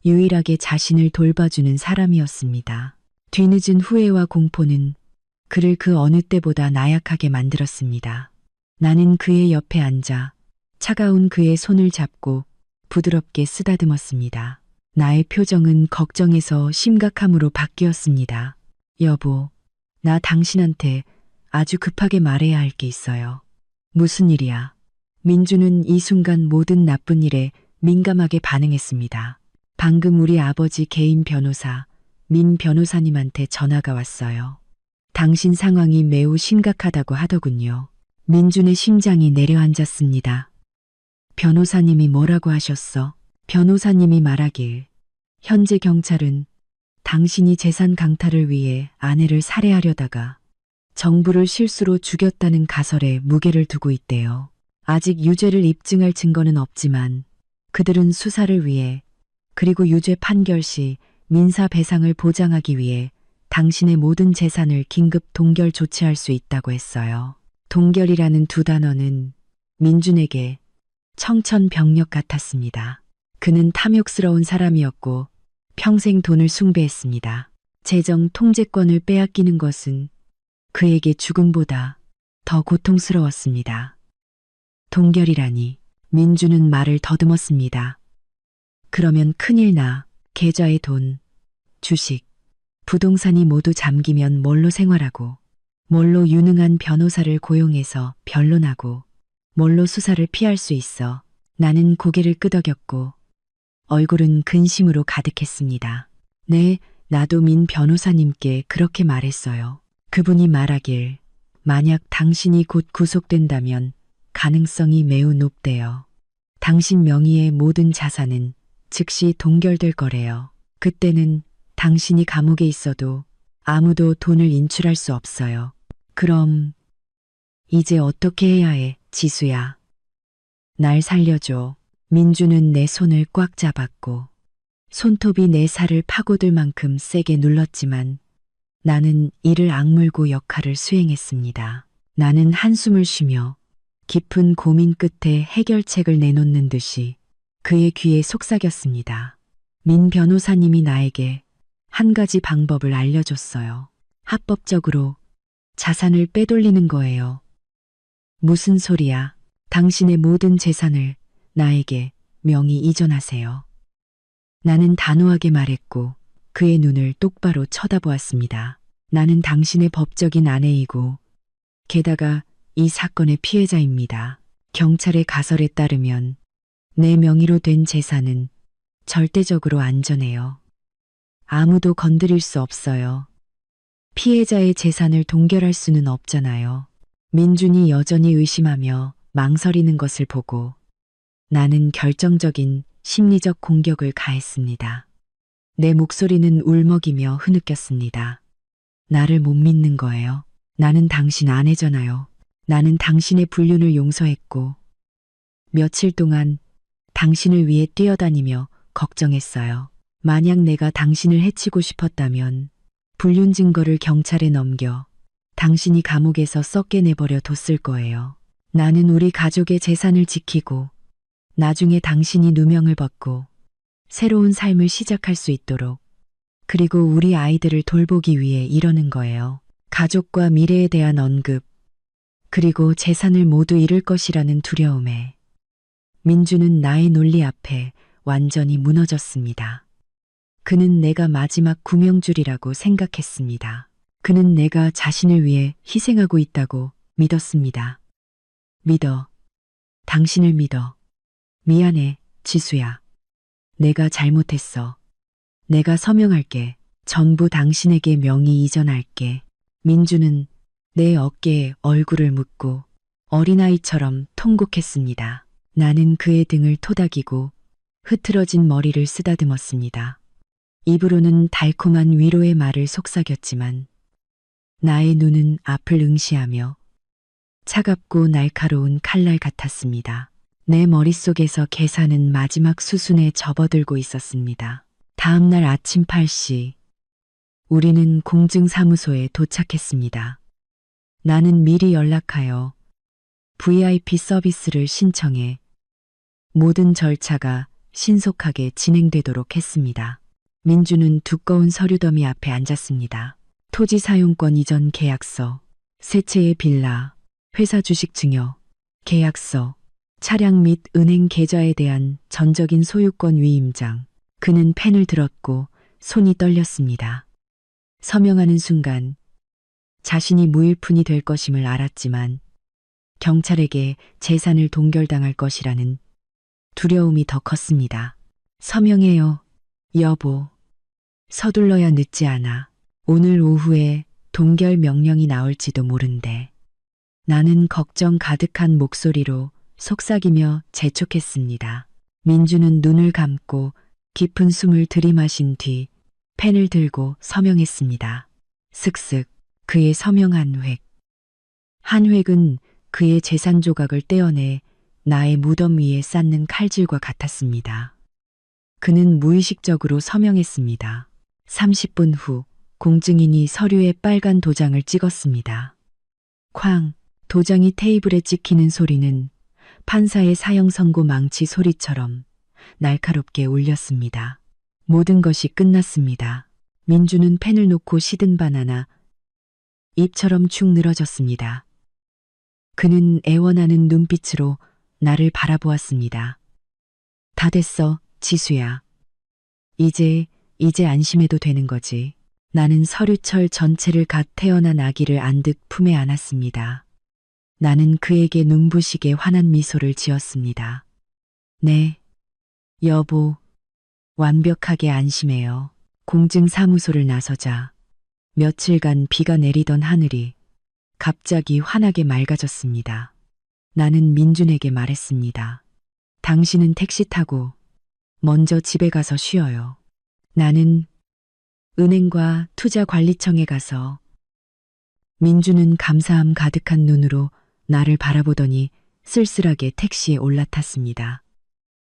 유일하게 자신을 돌봐주는 사람이었습니다. 뒤늦은 후회와 공포는 그를 그 어느 때보다 나약하게 만들었습니다. 나는 그의 옆에 앉아 차가운 그의 손을 잡고 부드럽게 쓰다듬었습니다. 나의 표정은 걱정에서 심각함으로 바뀌었습니다. 여보, 나 당신한테 아주 급하게 말해야 할 게 있어요. 무슨 일이야? 민주는 이 순간 모든 나쁜 일에 민감하게 반응했습니다. 방금 우리 아버지 개인 변호사, 민 변호사님한테 전화가 왔어요. 당신 상황이 매우 심각하다고 하더군요. 민준의 심장이 내려앉았습니다. 변호사님이 뭐라고 하셨어? 변호사님이 말하길 현재 경찰은 당신이 재산 강탈을 위해 아내를 살해하려다가 정부를 실수로 죽였다는 가설에 무게를 두고 있대요. 아직 유죄를 입증할 증거는 없지만 그들은 수사를 위해 그리고 유죄 판결 시 민사 배상을 보장하기 위해 당신의 모든 재산을 긴급 동결 조치할 수 있다고 했어요. 동결이라는 두 단어는 민준에게 청천벽력 같았습니다. 그는 탐욕스러운 사람이었고 평생 돈을 숭배했습니다. 재정 통제권을 빼앗기는 것은 그에게 죽음보다 더 고통스러웠습니다. 동결이라니. 민주는 말을 더듬었습니다. 그러면 큰일 나. 계좌의 돈, 주식, 부동산이 모두 잠기면 뭘로 생활하고, 뭘로 유능한 변호사를 고용해서 변론하고, 뭘로 수사를 피할 수 있어. 나는 고개를 끄덕였고 얼굴은 근심으로 가득했습니다. 네, 나도 민 변호사님께 그렇게 말했어요. 그분이 말하길 만약 당신이 곧 구속된다면 가능성이 매우 높대요. 당신 명의의 모든 자산은 즉시 동결될 거래요. 그때는 당신이 감옥에 있어도 아무도 돈을 인출할 수 없어요. 그럼 이제 어떻게 해야 해, 지수야? 날 살려줘. 민주는 내 손을 꽉 잡았고 손톱이 내 살을 파고들 만큼 세게 눌렀지만 나는 이를 악물고 역할을 수행했습니다. 나는 한숨을 쉬며 깊은 고민 끝에 해결책을 내놓는 듯이 그의 귀에 속삭였습니다. 민 변호사님이 나에게 한 가지 방법을 알려줬어요. 합법적으로 자산을 빼돌리는 거예요. 무슨 소리야? 당신의 모든 재산을 나에게 명의 이전하세요. 나는 단호하게 말했고 그의 눈을 똑바로 쳐다보았습니다. 나는 당신의 법적인 아내이고 게다가 이 사건의 피해자입니다. 경찰의 가설에 따르면 내 명의로 된 재산은 절대적으로 안전해요. 아무도 건드릴 수 없어요. 피해자의 재산을 동결할 수는 없잖아요. 민준이 여전히 의심하며 망설이는 것을 보고 나는 결정적인 심리적 공격을 가했습니다. 내 목소리는 울먹이며 흐느꼈습니다. 나를 못 믿는 거예요. 나는 당신 아내잖아요. 나는 당신의 불륜을 용서했고 며칠 동안 당신을 위해 뛰어다니며 걱정했어요. 만약 내가 당신을 해치고 싶었다면 불륜 증거를 경찰에 넘겨 당신이 감옥에서 썩게 내버려 뒀을 거예요. 나는 우리 가족의 재산을 지키고 나중에 당신이 누명을 벗고 새로운 삶을 시작할 수 있도록 그리고 우리 아이들을 돌보기 위해 이러는 거예요. 가족과 미래에 대한 언급 그리고 재산을 모두 잃을 것이라는 두려움에 민주는 나의 논리 앞에 완전히 무너졌습니다. 그는 내가 마지막 구명줄이라고 생각했습니다. 그는 내가 자신을 위해 희생하고 있다고 믿었습니다. 믿어. 당신을 믿어. 미안해, 지수야. 내가 잘못했어. 내가 서명할게. 전부 당신에게 명의 이전할게. 민주는 내 어깨에 얼굴을 묻고 어린아이처럼 통곡했습니다. 나는 그의 등을 토닥이고 흐트러진 머리를 쓰다듬었습니다. 입으로는 달콤한 위로의 말을 속삭였지만 나의 눈은 앞을 응시하며 차갑고 날카로운 칼날 같았습니다. 내 머릿속에서 계산은 마지막 수순에 접어들고 있었습니다. 다음 날 아침 8시 우리는 공증사무소에 도착했습니다. 나는 미리 연락하여 VIP 서비스를 신청해 모든 절차가 신속하게 진행되도록 했습니다. 민주는 두꺼운 서류 더미 앞에 앉았습니다. 토지 사용권 이전 계약서, 세 채의 빌라, 회사 주식 증여, 계약서, 차량 및 은행 계좌에 대한 전적인 소유권 위임장. 그는 펜을 들었고 손이 떨렸습니다. 서명하는 순간 자신이 무일푼이 될 것임을 알았지만 경찰에게 재산을 동결당할 것이라는 두려움이 더 컸습니다. 서명해요, 여보. 서둘러야 늦지 않아. 오늘 오후에 동결 명령이 나올지도 모른대. 나는 걱정 가득한 목소리로 속삭이며 재촉했습니다. 민주는 눈을 감고 깊은 숨을 들이마신 뒤 펜을 들고 서명했습니다. 슥슥 그의 서명한 획. 한 획은 그의 재산 조각을 떼어내 나의 무덤 위에 쌓는 칼질과 같았습니다. 그는 무의식적으로 서명했습니다. 30분 후 공증인이 서류에 빨간 도장을 찍었습니다. 쾅! 도장이 테이블에 찍히는 소리는 판사의 사형 선고 망치 소리처럼 날카롭게 울렸습니다. 모든 것이 끝났습니다. 민주는 펜을 놓고 시든 바나나 잎처럼 축 늘어졌습니다. 그는 애원하는 눈빛으로 나를 바라보았습니다. 다 됐어, 지수야. 이제 안심해도 되는 거지. 나는 서류철 전체를 갓 태어난 아기를 안듯 품에 안았습니다. 나는 그에게 눈부시게 환한 미소를 지었습니다. 네, 여보, 완벽하게 안심해요. 공증사무소를 나서자 며칠간 비가 내리던 하늘이 갑자기 환하게 맑아졌습니다. 나는 민준에게 말했습니다. 당신은 택시 타고 먼저 집에 가서 쉬어요. 나는 은행과 투자관리청에 가서. 민준은 감사함 가득한 눈으로 나를 바라보더니 쓸쓸하게 택시에 올라탔습니다.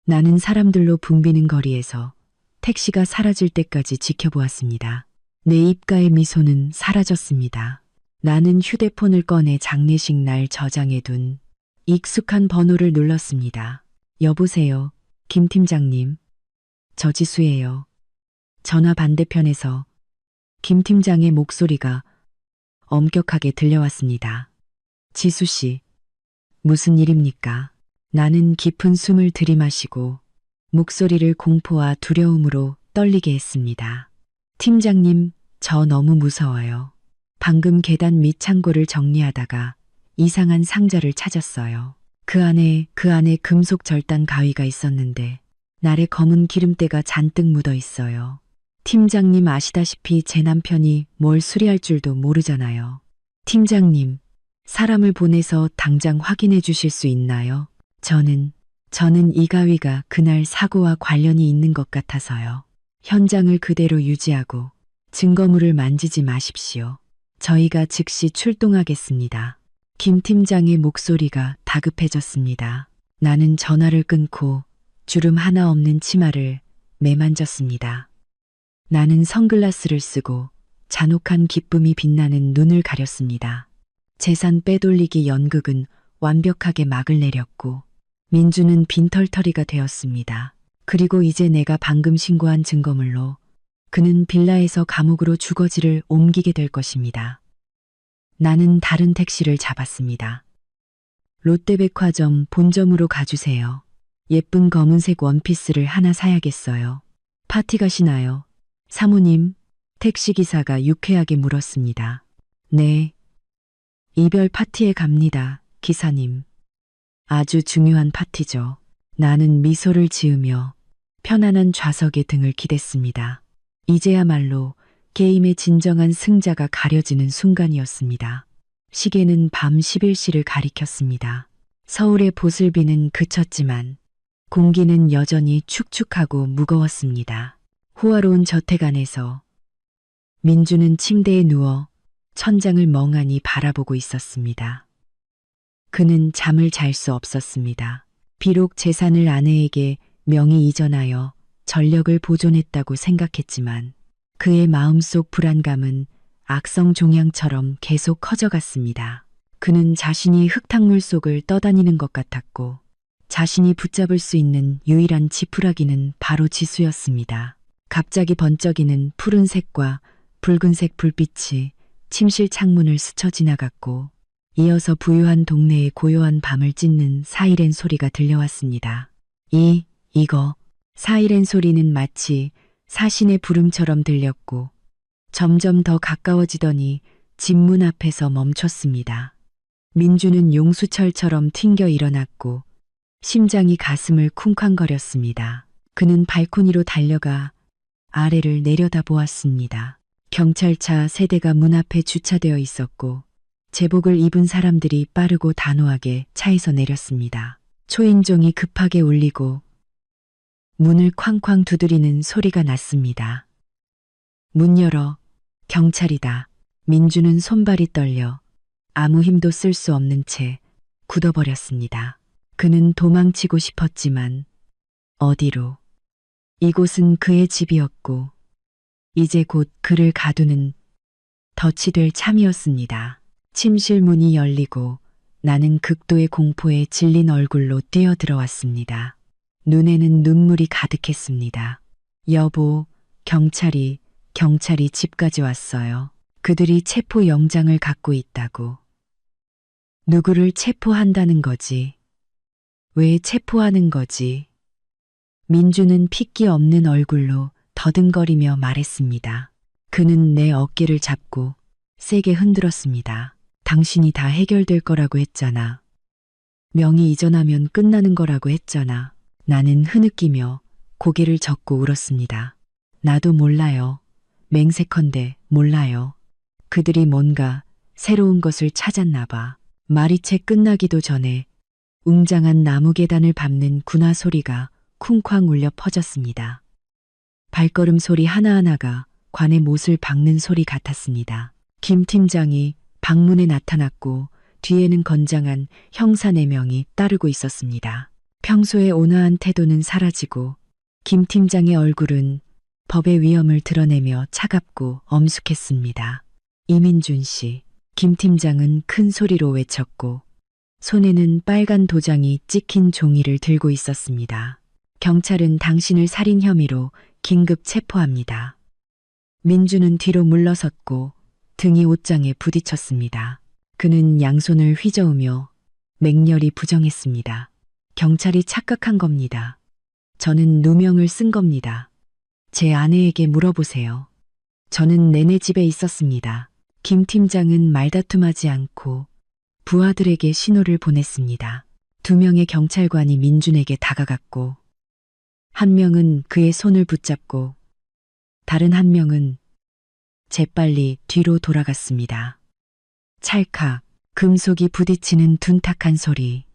나는 사람들로 붐비는 거리에서 택시가 사라질 때까지 지켜보았습니다. 내 입가의 미소는 사라졌습니다. 나는 휴대폰을 꺼내 장례식 날 저장해둔 익숙한 번호를 눌렀습니다. 여보세요, 김 팀장님. 저 지수예요. 전화 반대편에서 김 팀장의 목소리가 엄격하게 들려왔습니다. 지수 씨, 무슨 일입니까? 나는 깊은 숨을 들이마시고 목소리를 공포와 두려움으로 떨리게 했습니다. 팀장님, 저 너무 무서워요. 방금 계단 밑 창고를 정리하다가 이상한 상자를 찾았어요. 그 안에 금속 절단 가위가 있었는데 날에 검은 기름때가 잔뜩 묻어 있어요. 팀장님 아시다시피 제 남편이 뭘 수리할 줄도 모르잖아요. 팀장님, 사람을 보내서 당장 확인해 주실 수 있나요? 저는 이 가위가 그날 사고와 관련이 있는 것 같아서요. 현장을 그대로 유지하고 증거물을 만지지 마십시오. 저희가 즉시 출동하겠습니다. 김 팀장의 목소리가 다급해졌습니다. 나는 전화를 끊고 주름 하나 없는 치마를 매만졌습니다. 나는 선글라스를 쓰고 잔혹한 기쁨이 빛나는 눈을 가렸습니다. 재산 빼돌리기 연극은 완벽하게 막을 내렸고 민주는 빈털터리가 되었습니다. 그리고 이제 내가 방금 신고한 증거물로 그는 빌라에서 감옥으로 주거지를 옮기게 될 것입니다. 나는 다른 택시를 잡았습니다. 롯데백화점 본점으로 가주세요. 예쁜 검은색 원피스를 하나 사야겠어요. 파티 가시나요? 사모님, 택시기사가 유쾌하게 물었습니다. 네. 이별 파티에 갑니다, 기사님. 아주 중요한 파티죠. 나는 미소를 지으며 편안한 좌석에 등을 기댔습니다. 이제야말로 게임의 진정한 승자가 가려지는 순간이었습니다. 시계는 밤 11시를 가리켰습니다. 서울의 보슬비는 그쳤지만 공기는 여전히 축축하고 무거웠습니다. 호화로운 저택 안에서 민주는 침대에 누워 천장을 멍하니 바라보고 있었습니다. 그는 잠을 잘 수 없었습니다. 비록 재산을 아내에게 명의 이전하여 전력을 보존했다고 생각했지만 그의 마음속 불안감은 악성 종양처럼 계속 커져갔습니다. 그는 자신이 흙탕물 속을 떠다니는 것 같았고 자신이 붙잡을 수 있는 유일한 지푸라기는 바로 지수였습니다. 갑자기 번쩍이는 푸른색과 붉은색 불빛이 침실 창문을 스쳐 지나갔고 이어서 부유한 동네의 고요한 밤을 찢는 사이렌 소리가 들려왔습니다. 이거. 사이렌 소리는 마치 사신의 부름처럼 들렸고 점점 더 가까워지더니 집 문 앞에서 멈췄습니다. 민주는 용수철처럼 튕겨 일어났고 심장이 가슴을 쿵쾅거렸습니다. 그는 발코니로 달려가 아래를 내려다보았습니다. 경찰차 3대가 문 앞에 주차되어 있었고 제복을 입은 사람들이 빠르고 단호하게 차에서 내렸습니다. 초인종이 급하게 울리고 문을 쾅쾅 두드리는 소리가 났습니다. 문 열어. 경찰이다. 민주는 손발이 떨려 아무 힘도 쓸 수 없는 채 굳어버렸습니다. 그는 도망치고 싶었지만 어디로? 이곳은 그의 집이었고 이제 곧 그를 가두는 덫이 될 참이었습니다. 침실 문이 열리고 나는 극도의 공포에 질린 얼굴로 뛰어들어왔습니다. 눈에는 눈물이 가득했습니다. 여보, 경찰이 집까지 왔어요. 그들이 체포 영장을 갖고 있다고. 누구를 체포한다는 거지? 왜 체포하는 거지? 민주는 핏기 없는 얼굴로 더듬거리며 말했습니다. 그는 내 어깨를 잡고 세게 흔들었습니다. 당신이 다 해결될 거라고 했잖아. 명의 이전하면 끝나는 거라고 했잖아. 나는 흐느끼며 고개를 젓고 울었습니다. 나도 몰라요. 맹세컨대 몰라요. 그들이 뭔가 새로운 것을 찾았나 봐. 말이 채 끝나기도 전에 웅장한 나무 계단을 밟는 군화 소리가 쿵쾅 울려 퍼졌습니다. 발걸음 소리 하나하나가 관의 못을 박는 소리 같았습니다. 김 팀장이 방문에 나타났고 뒤에는 건장한 형사 4명이 따르고 있었습니다. 평소의 온화한 태도는 사라지고 김 팀장의 얼굴은 법의 위험을 드러내며 차갑고 엄숙했습니다. 이민준 씨, 김 팀장은 큰 소리로 외쳤고 손에는 빨간 도장이 찍힌 종이를 들고 있었습니다. 경찰은 당신을 살인 혐의로 긴급 체포합니다. 민주는 뒤로 물러섰고 등이 옷장에 부딪혔습니다. 그는 양손을 휘저으며 맹렬히 부정했습니다. 경찰이 착각한 겁니다. 저는 누명을 쓴 겁니다. 제 아내에게 물어보세요. 저는 내내 집에 있었습니다. 김 팀장은 말다툼하지 않고 부하들에게 신호를 보냈습니다. 2명의 경찰관이 민준에게 다가갔고 한 명은 그의 손을 붙잡고 다른 한 명은 재빨리 뒤로 돌아갔습니다. 찰칵 금속이 부딪히는 둔탁한 소리.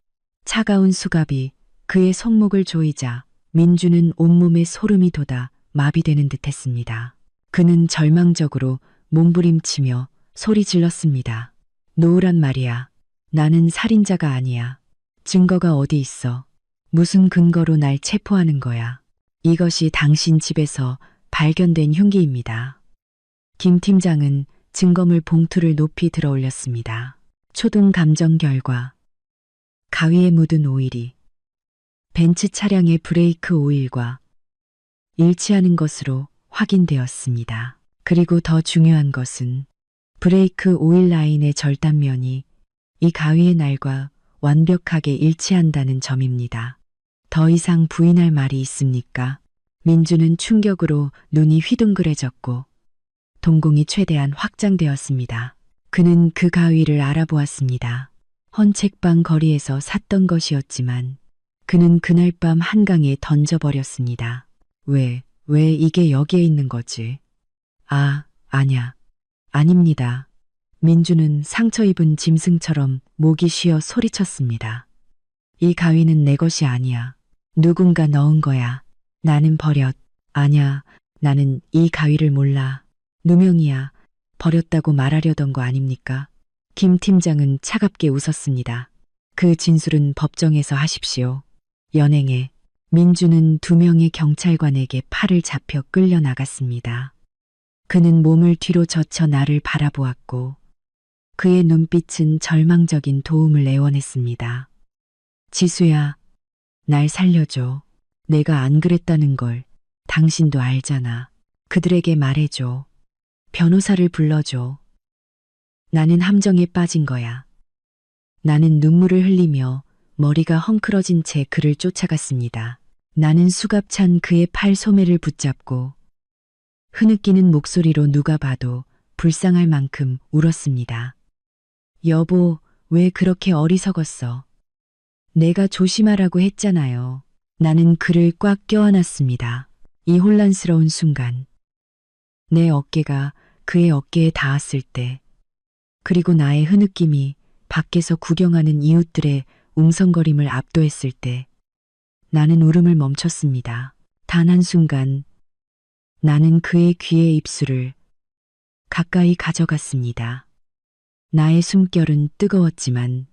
차가운 수갑이 그의 손목을 조이자 민준은 온몸에 소름이 돋아 마비되는 듯했습니다. 그는 절망적으로 몸부림치며 소리 질렀습니다. 노으란 말이야. 나는 살인자가 아니야. 증거가 어디 있어? 무슨 근거로 날 체포하는 거야? 이것이 당신 집에서 발견된 흉기입니다. 김 팀장은 증거물 봉투를 높이 들어 올렸습니다. 초동 감정 결과 가위에 묻은 오일이 벤츠 차량의 브레이크 오일과 일치하는 것으로 확인되었습니다. 그리고 더 중요한 것은 브레이크 오일 라인의 절단면이 이 가위의 날과 완벽하게 일치한다는 점입니다. 더 이상 부인할 말이 있습니까? 민주는 충격으로 눈이 휘둥그레졌고 동공이 최대한 확장되었습니다. 그는 그 가위를 알아보았습니다. 헌책방 거리에서 샀던 것이었지만 그는 그날 밤 한강에 던져버렸습니다. 왜 이게 여기에 있는 거지? 아냐. 아닙니다. 민주는 상처 입은 짐승처럼 목이 쉬어 소리쳤습니다. 이 가위는 내 것이 아니야. 누군가 넣은 거야. 나는 버렸. 아냐, 나는 이 가위를 몰라. 누명이야. 버렸다고 말하려던 거 아닙니까? 김 팀장은 차갑게 웃었습니다. 그 진술은 법정에서 하십시오. 연행해. 민주는 2명의 경찰관에게 팔을 잡혀 끌려 나갔습니다. 그는 몸을 뒤로 젖혀 나를 바라보았고 그의 눈빛은 절망적인 도움을 애원했습니다. 지수야, 날 살려줘. 내가 안 그랬다는 걸 당신도 알잖아. 그들에게 말해줘. 변호사를 불러줘. 나는 함정에 빠진 거야. 나는 눈물을 흘리며 머리가 헝클어진 채 그를 쫓아갔습니다. 나는 수갑찬 그의 팔 소매를 붙잡고 흐느끼는 목소리로 누가 봐도 불쌍할 만큼 울었습니다. 여보, 왜 그렇게 어리석었어? 내가 조심하라고 했잖아요. 나는 그를 꽉 껴안았습니다. 이 혼란스러운 순간, 내 어깨가 그의 어깨에 닿았을 때, 그리고 나의 흐느낌이 밖에서 구경하는 이웃들의 웅성거림을 압도했을 때, 나는 울음을 멈췄습니다. 단 한순간, 나는 그의 귀의 입술을 가까이 가져갔습니다. 나의 숨결은 뜨거웠지만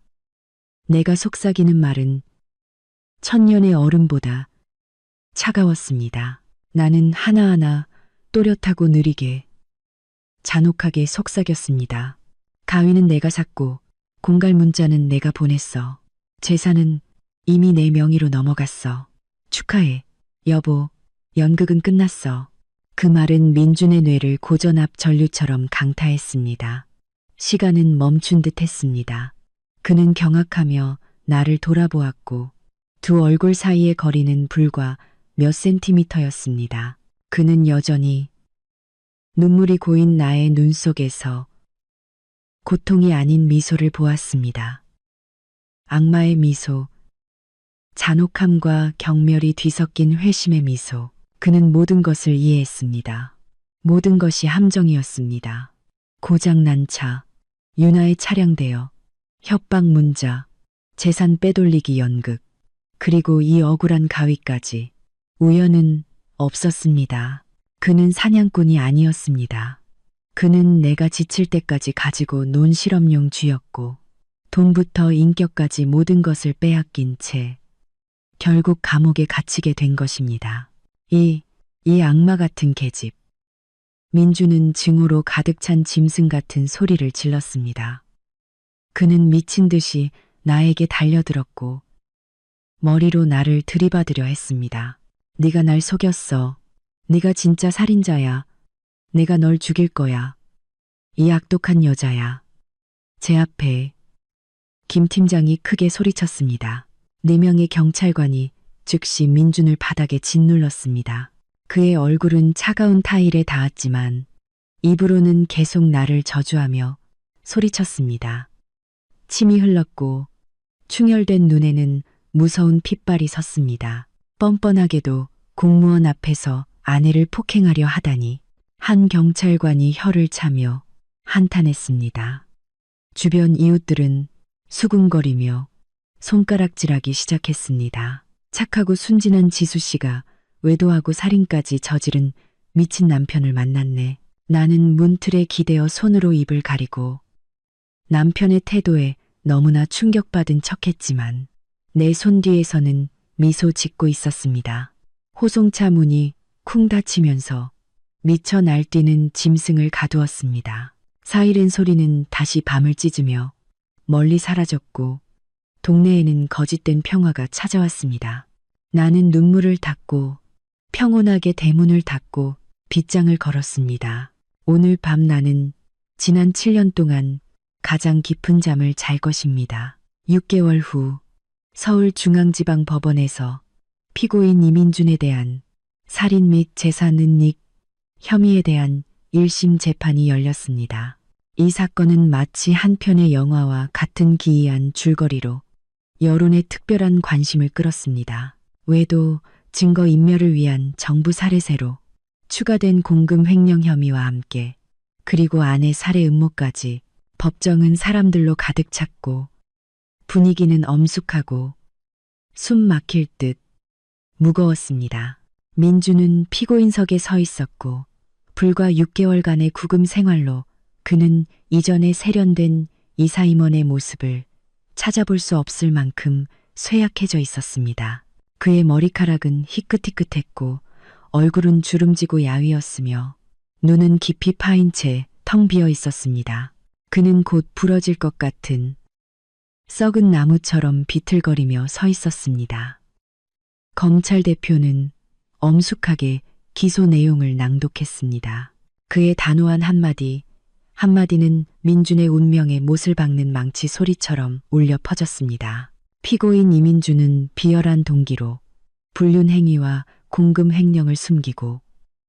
내가 속삭이는 말은 천년의 얼음보다 차가웠습니다. 나는 하나하나 또렷하고 느리게 잔혹하게 속삭였습니다. 가위는 내가 샀고 공갈 문자는 내가 보냈어. 재산은 이미 내 명의로 넘어갔어. 축하해. 여보, 연극은 끝났어. 그 말은 민준의 뇌를 고전 앞 전류처럼 강타했습니다. 시간은 멈춘 듯 했습니다. 그는 경악하며 나를 돌아보았고 2 얼굴 사이의 거리는 불과 몇 센티미터였습니다. 그는 여전히 눈물이 고인 나의 눈 속에서 고통이 아닌 미소를 보았습니다. 악마의 미소, 잔혹함과 경멸이 뒤섞인 회심의 미소. 그는 모든 것을 이해했습니다. 모든 것이 함정이었습니다. 고장난 차, 유나의 차량 대여, 협박 문자, 재산 빼돌리기 연극, 그리고 이 억울한 가위까지. 우연은 없었습니다. 그는 사냥꾼이 아니었습니다. 그는 내가 지칠 때까지 가지고 논 실험용 쥐였고 돈부터 인격까지 모든 것을 빼앗긴 채 결국 감옥에 갇히게 된 것입니다. 이 악마 같은 계집. 민주는 증오로 가득 찬 짐승 같은 소리를 질렀습니다. 그는 미친 듯이 나에게 달려들었고 머리로 나를 들이받으려 했습니다. 네가 날 속였어. 네가 진짜 살인자야. 내가 널 죽일 거야. 이 악독한 여자야. 제 앞에 김 팀장이 크게 소리쳤습니다. 4명의 경찰관이 즉시 민준을 바닥에 짓눌렀습니다. 그의 얼굴은 차가운 타일에 닿았지만 입으로는 계속 나를 저주하며 소리쳤습니다. 침이 흘렀고 충혈된 눈에는 무서운 핏발이 섰습니다. 뻔뻔하게도 공무원 앞에서 아내를 폭행하려 하다니. 한 경찰관이 혀를 차며 한탄했습니다. 주변 이웃들은 수군거리며 손가락질하기 시작했습니다. 착하고 순진한 지수 씨가 외도하고 살인까지 저지른 미친 남편을 만났네. 나는 문틀에 기대어 손으로 입을 가리고 남편의 태도에 너무나 충격받은 척했지만 내 손 뒤에서는 미소 짓고 있었습니다. 호송차 문이 쿵 닫히면서 미쳐 날뛰는 짐승을 가두었습니다. 사이렌 소리는 다시 밤을 찢으며 멀리 사라졌고 동네에는 거짓된 평화가 찾아왔습니다. 나는 눈물을 닦고 평온하게 대문을 닫고 빗장을 걸었습니다. 오늘 밤 나는 지난 7년 동안 가장 깊은 잠을 잘 것입니다. 6개월 후 서울중앙지방법원에서 피고인 이민준에 대한 살인 및 재산은닉 혐의에 대한 1심 재판이 열렸습니다. 이 사건은 마치 한 편의 영화와 같은 기이한 줄거리로 여론의 특별한 관심을 끌었습니다. 외도, 증거인멸을 위한 정부 살해세로 추가된 공금 횡령 혐의와 함께 그리고 아내 살해 음모까지 법정은 사람들로 가득 찼고 분위기는 엄숙하고 숨 막힐 듯 무거웠습니다. 민주는 피고인석에 서 있었고 불과 6개월간의 구금 생활로 그는 이전에 세련된 이사임원의 모습을 찾아볼 수 없을 만큼 쇠약해져 있었습니다. 그의 머리카락은 희끗희끗했고 얼굴은 주름지고 야위었으며 눈은 깊이 파인 채 텅 비어 있었습니다. 그는 곧 부러질 것 같은 썩은 나무처럼 비틀거리며 서 있었습니다. 검찰 대표는 엄숙하게 기소 내용을 낭독했습니다. 그의 단호한 한마디는 민준의 운명에 못을 박는 망치 소리처럼 울려 퍼졌습니다. 피고인 이민준은 비열한 동기로 불륜 행위와 공금 횡령을 숨기고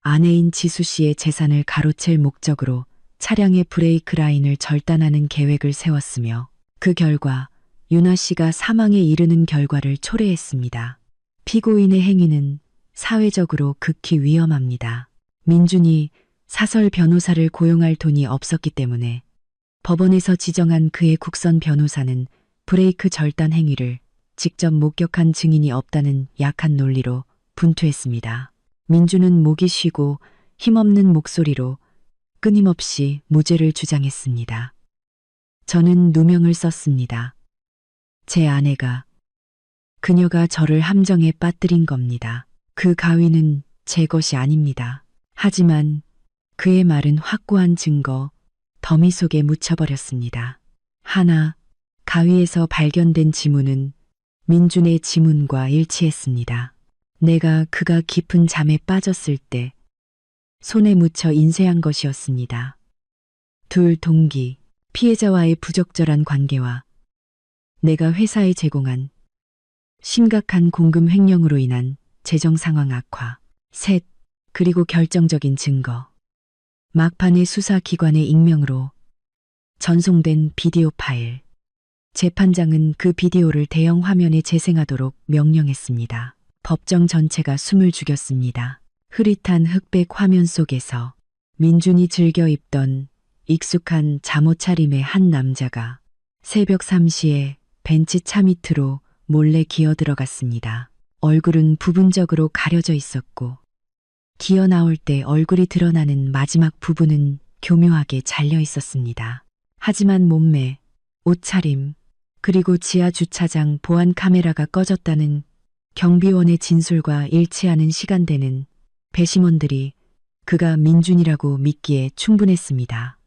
아내인 지수 씨의 재산을 가로챌 목적으로 차량의 브레이크 라인을 절단하는 계획을 세웠으며 그 결과 윤아 씨가 사망에 이르는 결과를 초래했습니다. 피고인의 행위는 사회적으로 극히 위험합니다. 민준이 사설 변호사를 고용할 돈이 없었기 때문에 법원에서 지정한 그의 국선 변호사는 브레이크 절단 행위를 직접 목격한 증인이 없다는 약한 논리로 분투했습니다. 민준은 목이 쉬고 힘없는 목소리로 끊임없이 무죄를 주장했습니다. 저는 누명을 썼습니다. 제 아내가, 그녀가 저를 함정에 빠뜨린 겁니다. 그 가위는 제 것이 아닙니다. 하지만 그의 말은 확고한 증거, 더미 속에 묻혀버렸습니다. 하나, 가위에서 발견된 지문은 민준의 지문과 일치했습니다. 내가 그가 깊은 잠에 빠졌을 때 손에 묻혀 인쇄한 것이었습니다. 둘, 동기, 피해자와의 부적절한 관계와 내가 회사에 제공한 심각한 공금 횡령으로 인한 재정 상황 악화. 셋, 그리고 결정적인 증거. 막판의 수사기관의 익명으로 전송된 비디오 파일. 재판장은 그 비디오를 대형 화면에 재생하도록 명령했습니다. 법정 전체가 숨을 죽였습니다. 흐릿한 흑백 화면 속에서 민준이 즐겨 입던 익숙한 잠옷 차림의 한 남자가 새벽 3시에 벤치 차 밑으로 몰래 기어 들어갔습니다. 얼굴은 부분적으로 가려져 있었고 기어 나올 때 얼굴이 드러나는 마지막 부분은 교묘하게 잘려 있었습니다. 하지만 몸매, 옷차림, 그리고 지하 주차장 보안 카메라가 꺼졌다는 경비원의 진술과 일치하는 시간대는 배심원들이 그가 민준이라고 믿기에 충분했습니다.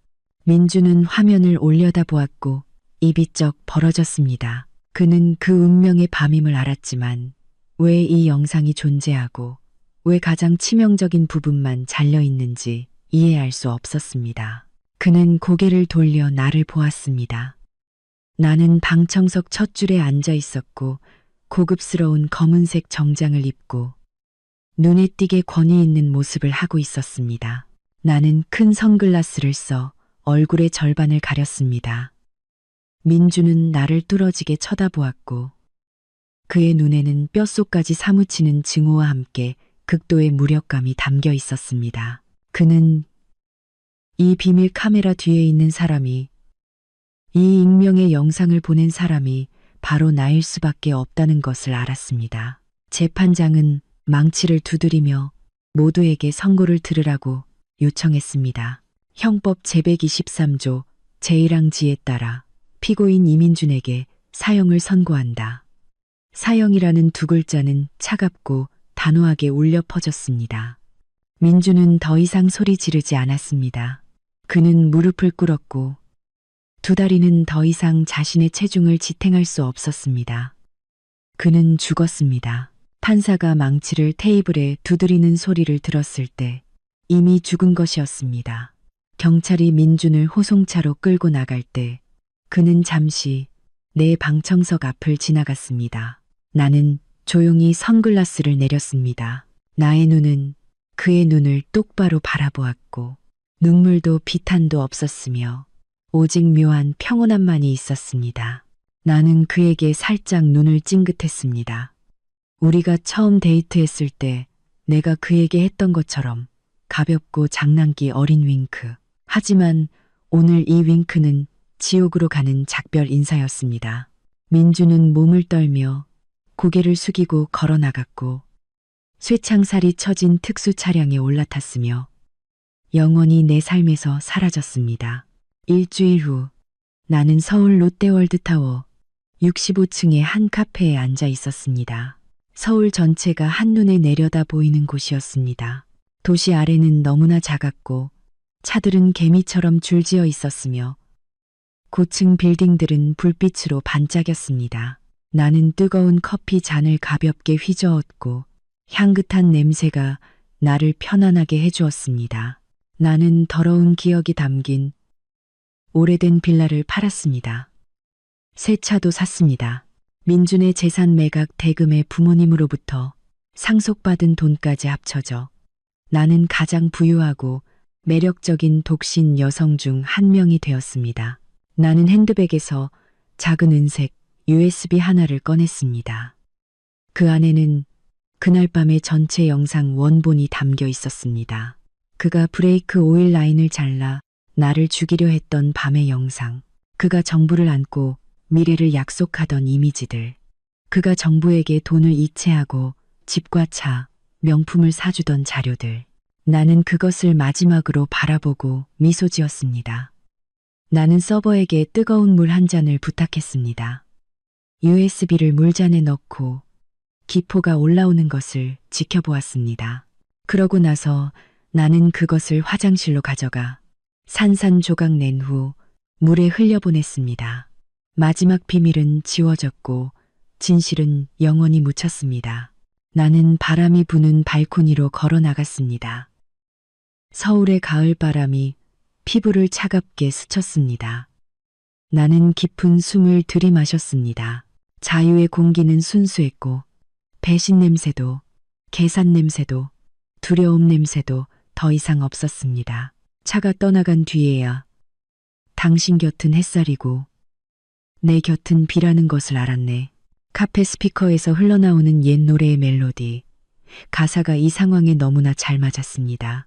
민준은 화면을 올려다보았고 입이 쩍 벌어졌습니다. 그는 그 운명의 밤임을 알았지만 왜 이 영상이 존재하고 왜 가장 치명적인 부분만 잘려 있는지 이해할 수 없었습니다. 그는 고개를 돌려 나를 보았습니다. 나는 방청석 첫 줄에 앉아 있었고 고급스러운 검은색 정장을 입고 눈에 띄게 권위 있는 모습을 하고 있었습니다. 나는 큰 선글라스를 써 얼굴의 절반을 가렸습니다. 민주는 나를 뚫어지게 쳐다보았고 그의 눈에는 뼛속까지 사무치는 증오와 함께 극도의 무력감이 담겨 있었습니다. 그는 이 비밀 카메라 뒤에 있는 사람이, 이 익명의 영상을 보낸 사람이 바로 나일 수밖에 없다는 것을 알았습니다. 재판장은 망치를 두드리며 모두에게 선고를 들으라고 요청했습니다. 형법 제123조 제1항지에 따라 피고인 이민준에게 사형을 선고한다. 사형이라는 두 글자는 차갑고 단호하게 울려 퍼졌습니다. 민주는 더 이상 소리 지르지 않았습니다. 그는 무릎을 꿇었고 두 다리는 더 이상 자신의 체중을 지탱할 수 없었습니다. 그는 죽었습니다. 판사가 망치를 테이블에 두드리는 소리를 들었을 때 이미 죽은 것이었습니다. 경찰이 민준을 호송차로 끌고 나갈 때 그는 잠시 내 방청석 앞을 지나갔습니다. 나는 조용히 선글라스를 내렸습니다. 나의 눈은 그의 눈을 똑바로 바라보았고 눈물도 비탄도 없었으며 오직 묘한 평온함만이 있었습니다. 나는 그에게 살짝 눈을 찡긋했습니다. 우리가 처음 데이트했을 때 내가 그에게 했던 것처럼 가볍고 장난기 어린 윙크. 하지만 오늘 이 윙크는 지옥으로 가는 작별 인사였습니다. 민주는 몸을 떨며 고개를 숙이고 걸어 나갔고 쇠창살이 쳐진 특수 차량에 올라탔으며 영원히 내 삶에서 사라졌습니다. 일주일 후 나는 서울 롯데월드타워 65층의 한 카페에 앉아 있었습니다. 서울 전체가 한눈에 내려다 보이는 곳이었습니다. 도시 아래는 너무나 작았고 차들은 개미처럼 줄지어 있었으며 고층 빌딩들은 불빛으로 반짝였습니다. 나는 뜨거운 커피 잔을 가볍게 휘저었고 향긋한 냄새가 나를 편안하게 해주었습니다. 나는 더러운 기억이 담긴 오래된 빌라를 팔았습니다. 새 차도 샀습니다. 민준의 재산 매각 대금에 부모님으로부터 상속받은 돈까지 합쳐져 나는 가장 부유하고 매력적인 독신 여성 중 한 명이 되었습니다. 나는 핸드백에서 작은 은색 USB 하나를 꺼냈습니다. 그 안에는 그날 밤의 전체 영상 원본이 담겨 있었습니다. 그가 브레이크 오일 라인을 잘라 나를 죽이려 했던 밤의 영상. 그가 정부를 안고 미래를 약속하던 이미지들. 그가 정부에게 돈을 이체하고 집과 차, 명품을 사주던 자료들. 나는 그것을 마지막으로 바라보고 미소 지었습니다. 나는 서버에게 뜨거운 물 한 잔을 부탁했습니다. USB를 물잔에 넣고 기포가 올라오는 것을 지켜보았습니다. 그러고 나서 나는 그것을 화장실로 가져가 산산조각 낸 후 물에 흘려보냈습니다. 마지막 비밀은 지워졌고 진실은 영원히 묻혔습니다. 나는 바람이 부는 발코니로 걸어 나갔습니다. 서울의 가을바람이 피부를 차갑게 스쳤습니다. 나는 깊은 숨을 들이마셨습니다. 자유의 공기는 순수했고 배신 냄새도 계산 냄새도 두려움 냄새도 더 이상 없었습니다. 차가 떠나간 뒤에야 당신 곁은 햇살이고 내 곁은 비라는 것을 알았네. 카페 스피커에서 흘러나오는 옛 노래의 멜로디. 가사가 이 상황에 너무나 잘 맞았습니다.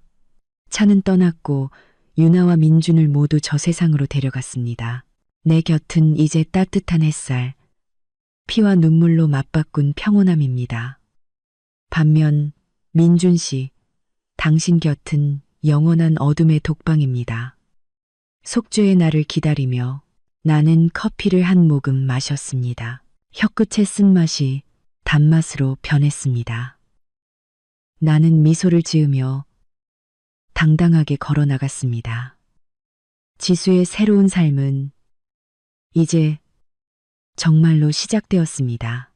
차는 떠났고 유나와 민준을 모두 저 세상으로 데려갔습니다. 내 곁은 이제 따뜻한 햇살, 피와 눈물로 맞바꾼 평온함입니다. 반면 민준 씨, 당신 곁은 영원한 어둠의 독방입니다. 속죄의 날을 기다리며 나는 커피를 한 모금 마셨습니다. 혀끝의 쓴맛이 단맛으로 변했습니다. 나는 미소를 지으며 당당하게 걸어 나갔습니다. 지수의 새로운 삶은 이제 정말로 시작되었습니다.